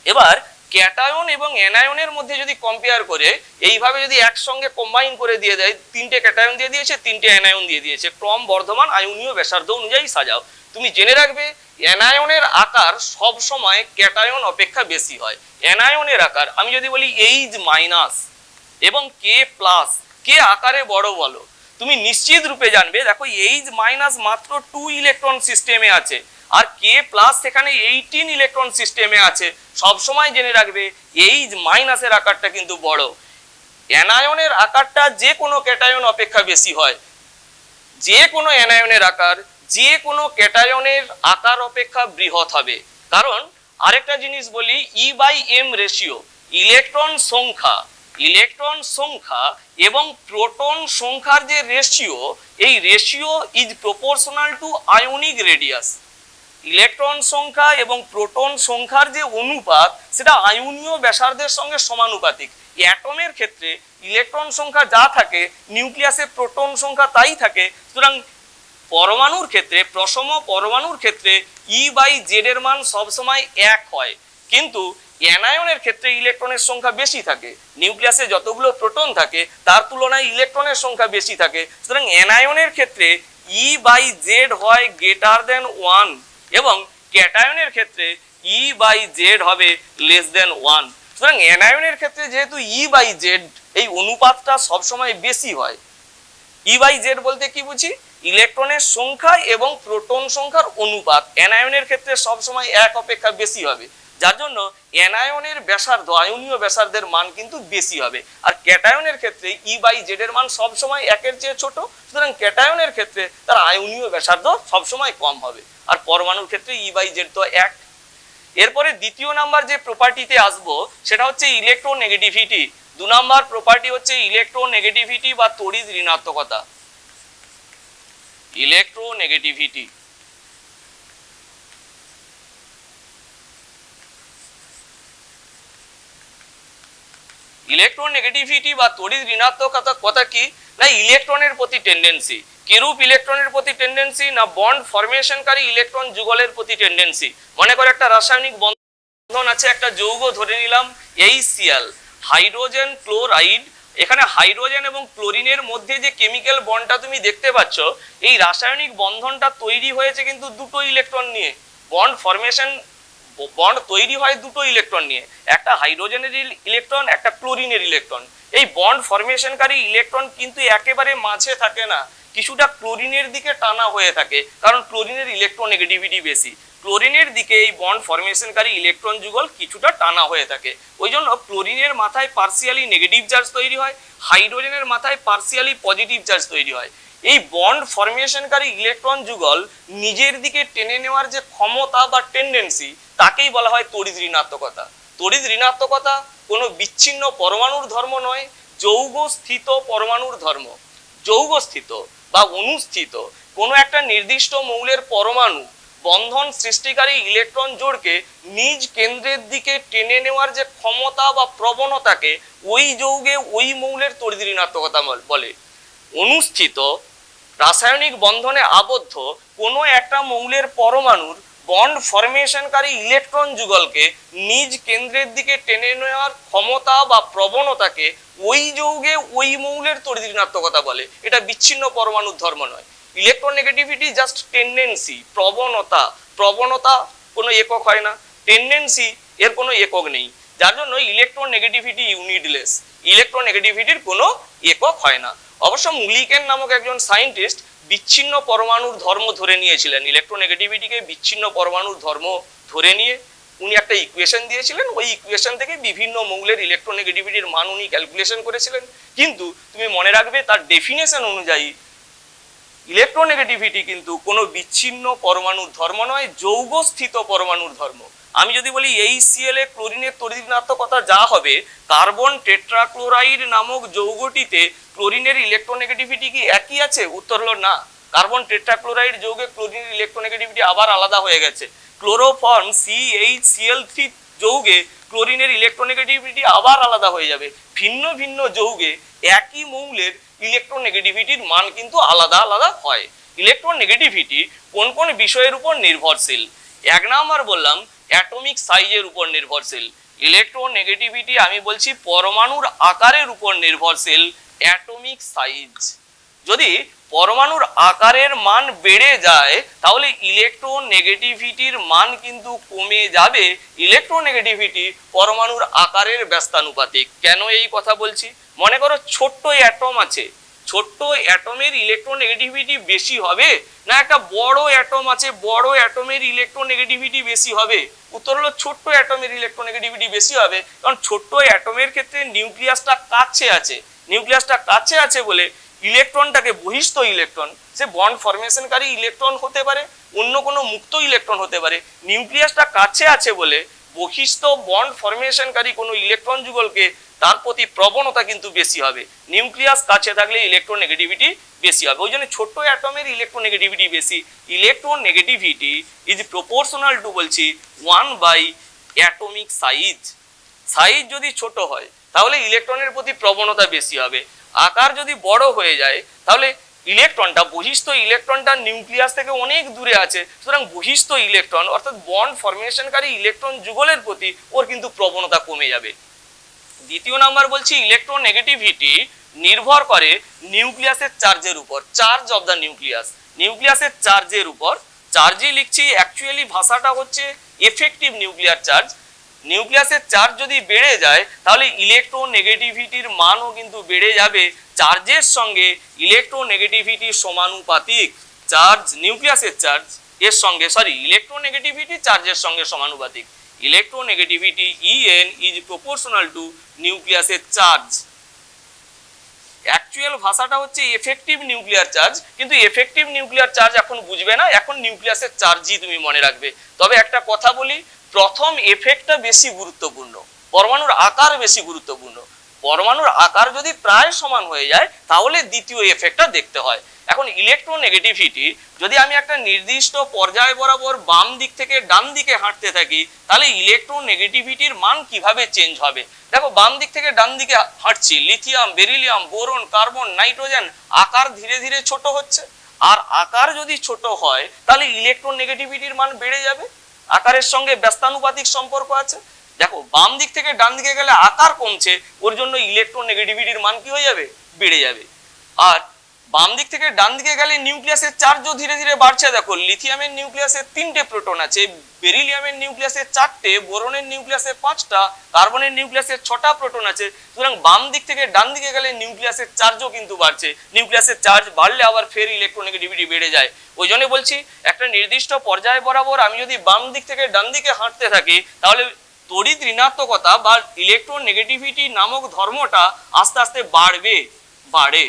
এবার ক্যাটায়ন এবং অ্যানায়নের মধ্যে যদি কম্পেয়ার করে এইভাবে যদি একসঙ্গে কম্বাইন করে দিয়ে দেয়, তিনটে ক্যাটায়ন দিয়ে দিয়েছে, তিনটে অ্যানায়ন দিয়ে দিয়েছে, ক্রম বর্ধমান আয়নীয় ব্যাসার্ধ অনুযায়ী সাজাও। তুমি জেনে রাখবে অ্যানায়নের আকার সব সময় ক্যাটায়ন অপেক্ষা বেশি হয়। অ্যানায়নের আকার আমি যদি বলি এইচ মাইনাস এবং কে প্লাস, কে আকারে বড় বলো, তুমি নিশ্চিত রূপে জানবে দেখো এইচ মাইনাস মাত্র 2 ইলেকট্রন সিস্টেমে আছে আর কে প্লাস সেখানে 18 ইলেকট্রন সিস্টেমে আছে। সব সময় জেনে রাখবে এইচ মাইনাসের আকারটা কিন্তু বড়। অ্যানায়নের আকারটা যে কোনো ক্যাটায়ন অপেক্ষা বেশি হয়। যে কোনো অ্যানায়নের আকার যে কোনো ক্যাটায়নের আকার অপেক্ষা বৃহৎ হবে। কারণ আরেকটা জিনিস বলি, E/M রেশিও, ইলেকট্রন সংখ্যা এবং প্রোটন সংখ্যার যে রেশিও, এই ratio is proportional two ionic radius. Electron সংখ্যা এবং প্রোটন সংখ্যার যে অনুপাত সেটা আয়নীয় ব্যাসার্ধের সঙ্গে সমানুপাতিক। অ্যাটমের ক্ষেত্রে ইলেকট্রন সংখ্যা যা থাকে নিউক্লিয়াসে প্রোটন সংখ্যা তাই থাকে। সুতরাং পরমাণুর ক্ষেত্রে, প্রসম পরমাণুর ক্ষেত্রে E/Z এর মান সবসময় 1 হয়, কিন্তু অ্যানায়নের ক্ষেত্রে ইলেকট্রনের সংখ্যা বেশি থাকে। নিউক্লিয়াসে যতগুলো প্রোটন থাকে তার তুলনায় ইলেকট্রনের সংখ্যা বেশি থাকে। সুতরাং অ্যানায়নের ক্ষেত্রে E/Z হয় গ্রেটার দেন 1 এবং ক্যাটায়নের ক্ষেত্রে E/Z হবে লেস দেন 1। সুতরাং অ্যানায়নের ক্ষেত্রে যেহেতু E/Z এই অনুপাতটা সবসময় বেশি হয়। E/Z বলতে কি বুঝি? ইলেকট্রনের সংখ্যা এবং প্রোটন সংখ্যার অনুপাত অ্যানায়নের ক্ষেত্রে সবসময় 1 অপেক্ষা বেশি হবে, যার জন্য অ্যানায়নের ব্যাসার্ধ, আয়নীয় ব্যাসার্ধের মান কিন্তু বেশি হবে। আর ক্যাটায়নের ক্ষেত্রে E/Z এর মান সবসময় 1 এর চেয়ে ছোট, সুতরাং ক্যাটায়নের ক্ষেত্রে তার আয়নীয় ব্যাসার্ধ সবসময় কম হবে। আর পরমাণুর ক্ষেত্রে E/Z তো 1। এরপরে দ্বিতীয় নাম্বার যে প্রপার্টিতে আসবো সেটা হচ্ছে ইলেকট্রোনেগেটিভিটি। 2 নাম্বার প্রপার্টি হচ্ছে ইলেকট্রোনেগেটিভিটি বা তড়িৎ ঋণাত্মকতা। ইলেকট্রোনেগেটিভিটি ইলেকট্রোনেগেটিভিটি বা তড়িৎ ঋণাত্মকতা কথা কি না, ইলেকট্রনের প্রতি টেন্ডেন্সি। কিরূপ ইলেকট্রনের প্রতি টেন্ডেন্সি না, বন্ড ফরমেশনকারী ইলেকট্রন যুগলের প্রতি টেন্ডেন্সি। মনে করো একটা রাসায়নিক বন্ধন আছে, একটা যৌগ ধরে নিলাম HCl, হাইড্রোজেন ক্লোরাইড। এখানে হাইড্রোজেন এবং ক্লোরিনের মধ্যে যে কেমিক্যাল বন্ডটা তুমি দেখতে পাচ্ছ, এই রাসায়নিক বন্ধনটা তৈরি হয়েছে কিন্তু দুটো ইলেকট্রন নিয়ে। বন্ড তৈরি হয় দুটো ইলেকট্রন নিয়ে, একটা হাইড্রোজেনের ইলেকট্রন, একটা ক্লোরিনের ইলেকট্রন। এই বন্ড ফরমেশনকারী ইলেকট্রন কিন্তু একেবারে মাঝে থাকে না, কিছুটা ক্লোরিনের দিকে টানা হয়ে থাকে, কারণ ক্লোরিনের ইলেকট্রোনেগেটিভিটি বেশি। ক্লোরিনের দিকে এই বন্ড ফরমেশনকারী ইলেকট্রন যুগল কিছুটা টানা হয়ে থাকে। ওই জন্য ক্লোরিনের মাথায় পার্সিয়ালি নেগেটিভ চার্জ তৈরি হয়, হাইড্রোজেনের মাথায় পার্সিয়ালি পজিটিভ চার্জ তৈরি হয়। এই বন্ড ফরমেশনকারী ইলেকট্রন যুগল নিজের দিকে টেনে নেওয়ার যে ক্ষমতা বা টেন্ডেন্সি, তাকেই বলা হয় তড়িৎ ঋণাত্মকতা। তড়িৎ ঋণাত্মকতা কোনো বিচ্ছিন্ন পরমাণুর ধর্ম নয়, যৌগস্থিত পরমাণুর ধর্ম। যৌগস্থিত বা অনুস্থিত কোনো একটা নির্দিষ্ট মৌলের পরমাণু বন্ধন সৃষ্টিকারী ইলেকট্রন জোড়কে নিজ কেন্দ্রের দিকে টেনে নেওয়ার যে ক্ষমতা বা প্রবণতাকে ওই যৌগে ওই মৌলের তড়িৎ ঋণাত্মকতা বলে। অনুস্থিত রাসায়নিক বন্ধনে আবদ্ধ কোনো একটা মৌলের পরমাণুর বন্ড ফরমেশনকারী ইলেকট্রন যুগলকে নিজ কেন্দ্রের দিকে টেনে নেওয়ার ক্ষমতা বা প্রবণতাকে ওই যৌগে ওই মৌলের তড়িৎ ঋণাত্মকতা বলে। এটা বিচ্ছিন্ন পরমাণুর ধর্ম নয়। ইলেকট্রোনেগেটিভিটি জাস্ট টেন্ডেন্সি, প্রবণতা। প্রবণতা কোনো একক হয় না, টেন্ডেন্সি এর কোনো একক নেই, যার জন্য ইলেকট্রোনেগেটিভিটি ইউনিটলেস। ইলেকট্রোনেগেটিভিটির কোনো একক হয় না। অবশ্য মুলিকেন নামক একজন সায়েন্টিস্ট বিচ্ছিন্ন পরমাণুর ধর্ম ধরে নিয়েছিলেন। ইলেকট্রোনেগেটিভিটিকে বিচ্ছিন্ন পরমাণুর ধর্ম ধরে নিয়ে উনি একটা ইকুয়েশন দিয়েছিলেন। ওই ইকুয়েশন থেকে বিভিন্ন মৌলের ইলেকট্রোনেগেটিভিটির মান উনি ক্যালকুলেশন করেছিলেন। কিন্তু তুমি মনে রাখবে তার ডেফিনেশন অনুযায়ী ইলেকট্রোনেগেটিভিটি কিন্তু কোনো বিচ্ছিন্ন পরমাণুর ধর্ম নয়, যৌগস্থিত পরমাণুর ধর্ম। আমি যদি বলি HCl এ ক্লোরিনের তড়িৎ ঋণাত্মকতা যা হবে, কার্বন টেট্রাক্লোরাইড নামক যৌগটিতে ক্লোরিনের ইলেকট্রোনেগেটিভিটি কি একই আছে? উত্তর হলো না। কার্বন টেট্রাক্লোরাইড যৌগে ক্লোরিনের ইলেকট্রোনেগেটিভিটি আবার আলাদা হয়ে গেছে। ক্লোরোফর্ম CHCl3 যৌগে ক্লোরিনের ইলেকট্রোনেগেটিভিটি আবার আলাদা হয়ে যাবে। ভিন্ন ভিন্ন যৌগে একই মৌলের ইলেকট্রোনেগেটিভিটির মান কিন্তু আলাদা আলাদা হয়। ইলেকট্রোনেগেটিভিটি কোন কোন বিষয়ের উপর নির্ভরশীল? 1 নাম্বার বললাম অ্যাটমিক সাইজের উপর নির্ভরশীল। ইলেকট্রোনেগেটিভিটি আমি বলছি পরমাণুর আকারের উপর নির্ভরশীল, অ্যাটমিক সাইজ। যদি পরমাণুর আকারের মান বেড়ে যায় তাহলে ইলেকট্রোনেগেটিভিটির মান কিন্তু কমে যাবে। ইলেকট্রোনেগেটিভিটি পরমাণুর আকারের ব্যস্তানুপাতিক। কেন এই কথা বলছি? মনে করো ছোট্ট অ্যাটম আছে, ছোট্ট অ্যাটমের ইলেকট্রোনেগেটিভিটি বেশি হবে না একটা বড় অ্যাটম আছে, বড় অ্যাটমের ইলেকট্রোনেগেটিভিটি বেশি হবে? উত্তর হলো ছোট্ট অ্যাটমের ইলেকট্রোনেগেটিভিটি বেশি হবে, কারণ ছোট্ট অ্যাটমের ক্ষেত্রে নিউক্লিয়াসটা কাছে আছে। নিউক্লিয়াসটা কাছে আছে বলে ইলেকট্রনটাকে বহিস্থ ইলেকট্রন, সে বন্ড ফরমেশনকারী ইলেকট্রন হতে পারে, অন্য কোনো মুক্ত ইলেকট্রন হতে পারে। নিউক্লিয়াসটা কাছে আছে বলে বহিস্থ বন্ড ফরমেশনকারী কোনো ইলেকট্রন যুগলকে তার প্রতি প্রবণতা কিন্তু বেশি হবে। নিউক্লিয়াস কাছে থাকলে ইলেকট্রোনেগেটিভিটি বেশি হবে। ওই জন্য ছোট্ট অ্যাটমের ইলেকট্রোনেগেটিভিটি বেশি। ইলেকট্রোনেগেটিভিটি ইজ প্রপোর্শনাল টু বলছি 1/, অ্যাটমিক সাইজ। সাইজ যদি ছোট হয় তাহলে ইলেকট্রনের প্রতি প্রবণতা বেশি হবে। আকার যদি বড় হয়ে যায় তাহলে ইলেকট্রনটা, বহিস্থ ইলেকট্রনটা নিউক্লিয়াস থেকে অনেক দূরে আছে, সুতরাং বহিস্থ ইলেকট্রন অর্থাৎ বন্ড ফরমেশনকারী ইলেকট্রন যুগলের প্রতি ওর কিন্তু প্রবণতা কমে যাবে। দ্বিতীয় নাম্বার বলছি ইলেকট্রোনেগেটিভিটি নির্ভর করে নিউক্লিয়াসের চার্জের উপর, চার্জ অফ দ্য নিউক্লিয়াস। নিউক্লিয়াসের চার্জের উপর, চার্জই লিখছি, অ্যাকচুয়ালি ভাষাটা হচ্ছে এফেক্টিভ নিউক্লিয়ার চার্জ। নিউক্লিয়াসের চার্জ যদি বেড়ে যায় তাহলে ইলেকট্রোনেগেটিভিটির মানও কিন্তু বেড়ে যাবে। চার্জের সঙ্গে ইলেকট্রোনেগেটিভিটি সমানুপাতিক। চার্জ, নিউক্লিয়াসের চার্জ এর সঙ্গে, ইলেকট্রোনেগেটিভিটি চার্জের সঙ্গে সমানুপাতিক। Electronegativity En is proportional to নিউক্লিয়াসের চার্জ। অ্যাকচুয়াল ভাষাটা হচ্ছে এফেক্টিভ নিউক্লিয়ার চার্জ, কিন্তু এফেক্টিভ নিউক্লিয়ার চার্জ এখন বুঝবে না, এখন নিউক্লিয়াসের চার্জই তুমি মনে রাখবে। তবে একটা কথা বলি, প্রথম এফেক্টটা বেশি গুরুত্বপূর্ণ, পরমাণুর আকার বেশি গুরুত্বপূর্ণ। পরমাণুর আকার যদি প্রায় সমান হয়ে যায় তাহলে দ্বিতীয় এফেক্টটা দেখতে হয়। এখন ইলেকট্রোনেগেটিভিটি যদি আমি একটা নির্দিষ্ট পর্যায় বরাবর বাম দিক থেকে ডান দিকে হাঁটতে থাকি তাহলে ইলেকট্রোনেগেটিভিটির মান কিভাবে চেঞ্জ হবে? দেখো, বাম দিক থেকে ডান দিকে হাঁটছি, lithium, beryllium, boron, carbon, nitrogen আকার ধীরে ধীরে ছোট হচ্ছে। আর আকার যদি ছোট হয় তাহলে ইলেকট্রোনেগেটিভিটির মান বেড়ে যাবে। আকারের সঙ্গে ব্যস্তানুপাতিক সম্পর্ক আছে। দেখো, বাম দিক থেকে ডান দিকে গেলে আকার কমছে, ওর জন্য ইলেকট্রোনেগেটিভিটির মান কি হয়ে যাবে? বেড়ে যাবে। আর বাম দিক থেকে ডান দিকে গেলে নিউক্লিয়াসের চার্জও ধীরে ধীরে বাড়ছে। দেখো, লিথিয়ামের নিউক্লিয়াসে 3টে প্রোটন আছে, বেরিলিয়ামের নিউক্লিয়াসে 4টে, বোরনের নিউক্লিয়াসে 5টা, কার্বনের নিউক্লিয়াসে 6টা প্রোটন আছে। সুতরাং বাম দিক থেকে ডান দিকে গেলে নিউক্লিয়াসের চার্জও কিন্তু বাড়ছে। নিউক্লিয়াসের চার্জ বাড়লে আবার ফের ইলেকট্রোনেগেটিভিটি বেড়ে যায়। ওই জন্য বলছি একটা নির্দিষ্ট পর্যায় বরাবর আমি যদি বাম দিক থেকে ডান দিকে হাঁটতে থাকি তাহলে তড়িৎ ঋণাত্মকতা বা ইলেকট্রোনেগেটিভিটি নামক ধর্মটা আস্তে আস্তে বাড়ে।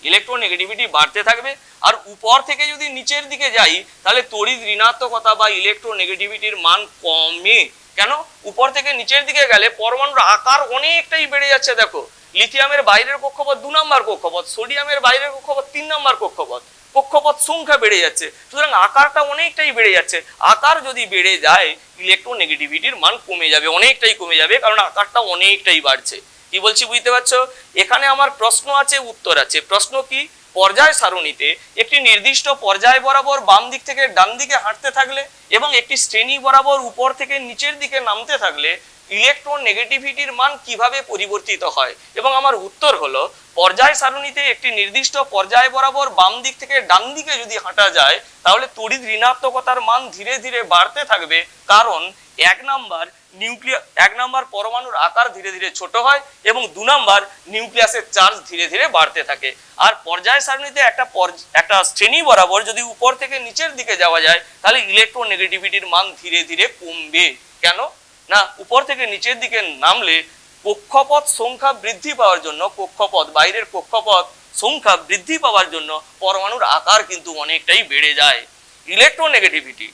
ইলেকট্রোনেগেটিভিটি বাড়তে থাকবে। আর উপর থেকে যদি নিচের দিকে যাই তাহলে তড়িৎ ঋণাত্মকতা বা ইলেকট্রোনেগেটিভিটির মান কমে। কেন? উপর থেকে নিচের দিকে গেলে পরমাণুর আকার অনেকটাই বেড়ে যাচ্ছে। দেখো, লিথিয়ামের বাইরের কক্ষপথ 2 নম্বর কক্ষপথ, সোডিয়ামের বাইরের কক্ষপথ 3 নম্বর কক্ষপথ, কক্ষপথ সংখ্যা বেড়ে যাচ্ছে, সুতরাং আকারটা অনেকটাই বেড়ে যাচ্ছে। আকার যদি বেড়ে যায় ইলেকট্রোনেগেটিভিটির মান কমে যাবে, অনেকটাই কমে যাবে, কারণ আকারটা অনেকটাই বাড়ছে। কি বলছি বুঝতে পারছো? এখানে আমার প্রশ্ন আছে, উত্তর আছে। প্রশ্ন কি? পর্যায় সারণীতে একটি নির্দিষ্ট পর্যায় বরাবর বাম দিক থেকে ডান দিকে হাঁটতে থাকলে এবং একটি শ্রেণী বরাবর উপর থেকে নিচের দিকে নামতে থাকলে ইলেকট্রোনেগেটিভিটির মান কিভাবে পরিবর্তিত হয়? এবং আমার উত্তর হলো, পর্যায় সারণীতে একটি নির্দিষ্ট পর্যায় বরাবর বাম দিক থেকে ডান দিকে যদি হাঁটা যায় তাহলে তড়িৎ ঋণাত্মকতার মান ধীরে ধীরে বাড়তে থাকবে, কারণ 1 নাম্বার পরমাণুর আকার ধীরে ধীরে ছোট হয় এবং 2 নাম্বার নিউক্লিয়াসের চার্জ ধীরে ধীরে বাড়তে থাকে। আর পর্যায় সারণীতে একটা শ্রেণী বরাবর যদি উপর থেকে নিচের দিকে যাওয়া যায় তাহলে ইলেকট্রোনেগেটিভিটির মান ধীরে ধীরে কমবে। কেন না? উপর থেকে নিচের দিকে নামলে কক্ষপথ সংখ্যা বৃদ্ধি পাওয়ার জন্য, বাইরের কক্ষপথ সংখ্যা বৃদ্ধি পাওয়ার জন্য পরমাণুর আকার কিন্তু অনেকটাই বেড়ে যায়। ইলেকট্রোনেগেটিভিটি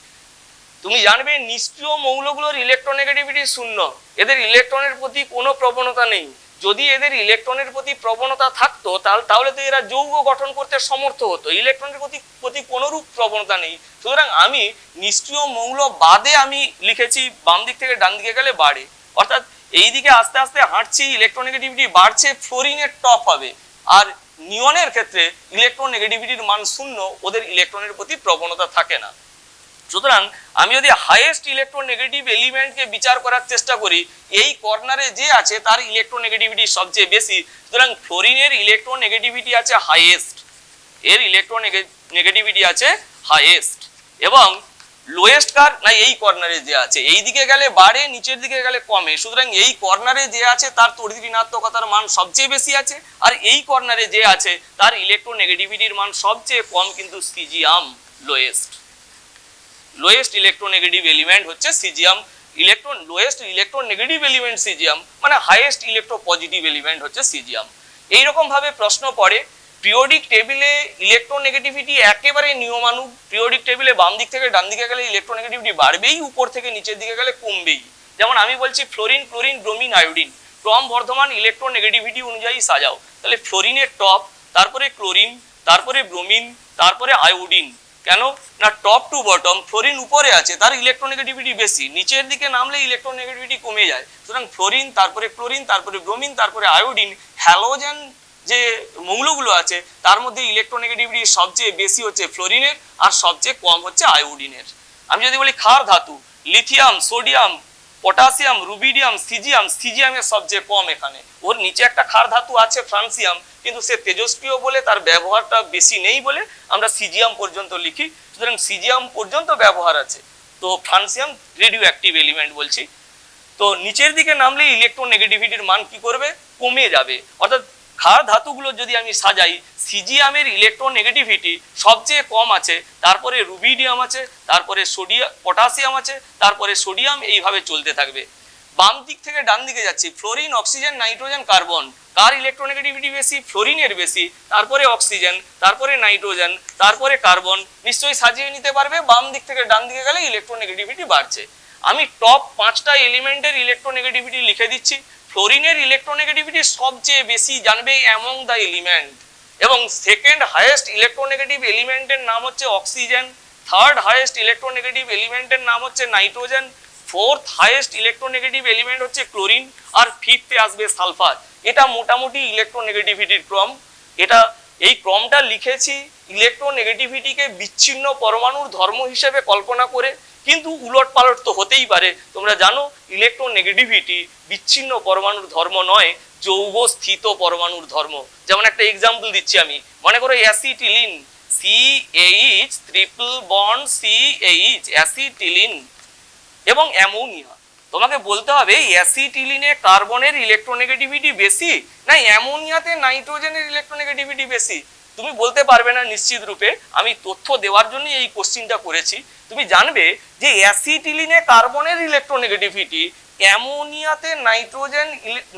তুমি জানবে, নিষ্ক্রিয় মৌলগুলোর ইলেকট্রোনেগেটিভিটি 0, এদের ইলেকট্রনের প্রতি কোনো প্রবণতা নেই। যদি এদের ইলেকট্রনের প্রতি প্রবণতা থাকতো তাহলে তো এরা যৌগ গঠন করতে সমর্থ হতো। ইলেকট্রনের প্রতি কোনোরূপ প্রবণতা নেই, সুতরাং আমি নিষ্ক্রিয় মৌল বাদে আমি লিখেছি বাম দিক থেকে ডান দিকে গেলে বাড়ে, অর্থাৎ এই দিকে আস্তে আস্তে হাঁটছি, ইলেকট্রোনেগেটিভিটি বাড়ছে, ফ্লোরিনের টপ হবে। আর নিয়নের ক্ষেত্রে ইলেকট্রোনেগেটিভিটির মান 0, ওদের ইলেকট্রনের প্রতি প্রবণতা থাকে না। সুতরাং আমি যদি হাইয়েস্ট ইলেকট্রোনেগেটিভ এলিমেন্টকে বিচার করার চেষ্টা করি, এই কর্নারে যে আছে তার ইলেকট্রোনেগেটিভিটি সবচেয়ে বেশি, সুতরাং ফ্লোরিনের ইলেকট্রোনেগেটিভিটি আছে হাইয়েস্ট, এর ইলেকট্রোনেগেটিভিটি আছে হাইয়েস্ট। এবং লোয়েস্ট কার না এই কর্নারে যে আছে, এই দিকে গেলে বাড়ে, নিচের দিকে গেলে কমে, সুতরাং এই কর্নারে যে আছে তার তড়িৎ ঋণাত্মকতার মান সবচেয়ে বেশি আছে, আর এই কর্নারে যে আছে তার ইলেকট্রোনেগেটিভিটির মান সবচেয়ে কম, কিন্তু সিজিয়াম লোয়েস্ট ইলেকট্রোনেগেটিভ এলিমেন্ট হচ্ছে caesium. Lowest electronegative element caesium, মানে হাইয়েস্ট ইলেকট্রোপজিটিভ এলিমেন্ট হচ্ছে সিজিয়াম। এইরকম ভাবে প্রশ্ন পড়ে পিরিয়ডিক টেবিলে ইলেকট্রোনেগেটিভিটি একেবারে নিয়মানুগ। পিরিয়ডিক টেবিলে বাম দিক থেকে ডান দিকে গেলে ইলেকট্রোনেগেটিভিটি বাড়বেই, উপর থেকে নিচের দিকে গেলে কমবেই। যেমন আমি বলছি ফ্লোরিন, ক্লোরিন, ব্রোমিন, আয়োডিন ক্রম বর্ধমান ইলেকট্রোনেগেটিভিটি অনুযায়ী সাজাও, তাহলে ফ্লোরিনের টপ, তারপরে ক্লোরিন, তারপরে ব্রোমিন, তারপরে আয়োডিন। কেন না টপ টু বটম ফ্লোরিন উপরে আছে, তার ইলেকট্রোনেগেটিভিটি বেশি, নিচের দিকে নামলে ইলেকট্রোনেগেটিভিটি কমে যায়। সুতরাং ফ্লোরিন, তারপরে ক্লোরিন, তারপরে ব্রোমিন, তারপরে আয়োডিন, হ্যালোজেন যে মৌলগুলো আছে তার মধ্যে ইলেকট্রোনেগেটিভিটি সবচেয়ে বেশি হচ্ছে ফ্লোরিনের, আর সবচেয়ে কম হচ্ছে আয়োডিনের। আমি যদি বলি ক্ষার ধাতু, লিথিয়াম, সোডিয়াম, পটাশিয়াম, রুবিডিয়াম, সিজিয়ামের সবচেয়ে কম এখানে। ওর নিচে একটা ক্ষার ধাতু আছে ফ্রান্সিয়াম, কিন্তু সে তেজস্ক্রিয় বলে তার ব্যবহারটা বেশি নেই বলে আমরা সিজিয়াম পর্যন্ত লিখি, সুতরাং সিজিয়াম পর্যন্ত ব্যবহার আছে। তো ফ্রান্সিয়াম রেডিও অ্যাক্টিভ এলিমেন্ট বলছি। তো নিচের দিকে নামলে ইলেকট্রোনেগেটিভিটির মান কি করবে, কমে যাবে। অর্থাৎ ক্ষার ধাতুগুলো যদি আমি সাজাই, সিজিয়ামের ইলেকট্রোনেগেটিভিটি সবচেয়ে কম আছে, তারপরে রুবিডিয়াম আছে, তারপরে পটাশিয়াম আছে, তারপরে সোডিয়াম, এইভাবে চলতে থাকবে। বাম দিক থেকে ডান দিকে যাচ্ছি, ফ্লোরিন, অক্সিজেন, নাইট্রোজেন, কার্বন, কার ইলেকট্রোনেগেটিভিটি বেশি, ফ্লোরিনের বেশি, তারপরে অক্সিজেন, তারপরে নাইট্রোজেন, তারপরে কার্বন। নিশ্চয়ই সাজিয়ে নিতে পারবে, বাম দিক থেকে ডান দিকে গেলে ইলেকট্রোনেগেটিভিটি বাড়ছে। আমি টপ 5টা এলিমেন্টের ইলেকট্রোনেগেটিভিটি লিখে দিচ্ছি। ফ্লোরিনের ইলেকট্রোনেগেটিভিটি সবচেয়ে বেশি জানবে অ্যামং দ্য এলিমেন্ট, এবং সেকেন্ড হাইয়েস্ট ইলেকট্রোনেগেটিভ এলিমেন্টের নাম হচ্ছে অক্সিজেন, থার্ড হাইয়েস্ট ইলেকট্রোনেগেটিভ এলিমেন্টের নাম হচ্ছে nitrogen, fourth highest electronegative element হচ্ছে ক্লোরিন, আর ফিফথে আসবে সালফার। এটা মোটামুটি ইলেকট্রোনেগেটিভিটির ক্রম। এটা এই ক্রমটা লিখেছি ইলেকট্রোনেগেটিভিটিকে বিচ্ছিন্ন পরমাণুর ধর্ম হিসেবে কল্পনা করে, কিন্তু উলট পালট তো হতেই পারে। তোমরা জানো ইলেকট্রোনেগেটিভিটি বিচ্ছিন্ন পরমাণুর ধর্ম নয়, যৌগ স্থিত পরমাণুর ধর্ম। যেমন একটা এক্সাম্পল দিচ্ছি আমি, মনে করো acetylene, CH triple bond CH, acetylene, এবং অ্যামোনিয়া। তোমাকে বলতে হবে অ্যাসিটিলিনে কার্বনের ইলেকট্রোনেগেটিভিটি বেশি না অ্যামোনিয়াতে নাইট্রোজেনের ইলেকট্রোনেগেটিভিটি বেশি। তুমি বলতে পারবে না নিশ্চিত রূপে, আমি তথ্য দেওয়ার জন্য এই কোশ্চিনটা করেছি। তুমি জানবে যে অ্যাসিটিলিনে কার্বনের ইলেকট্রোনেগেটিভিটি অ্যামোনিয়াতে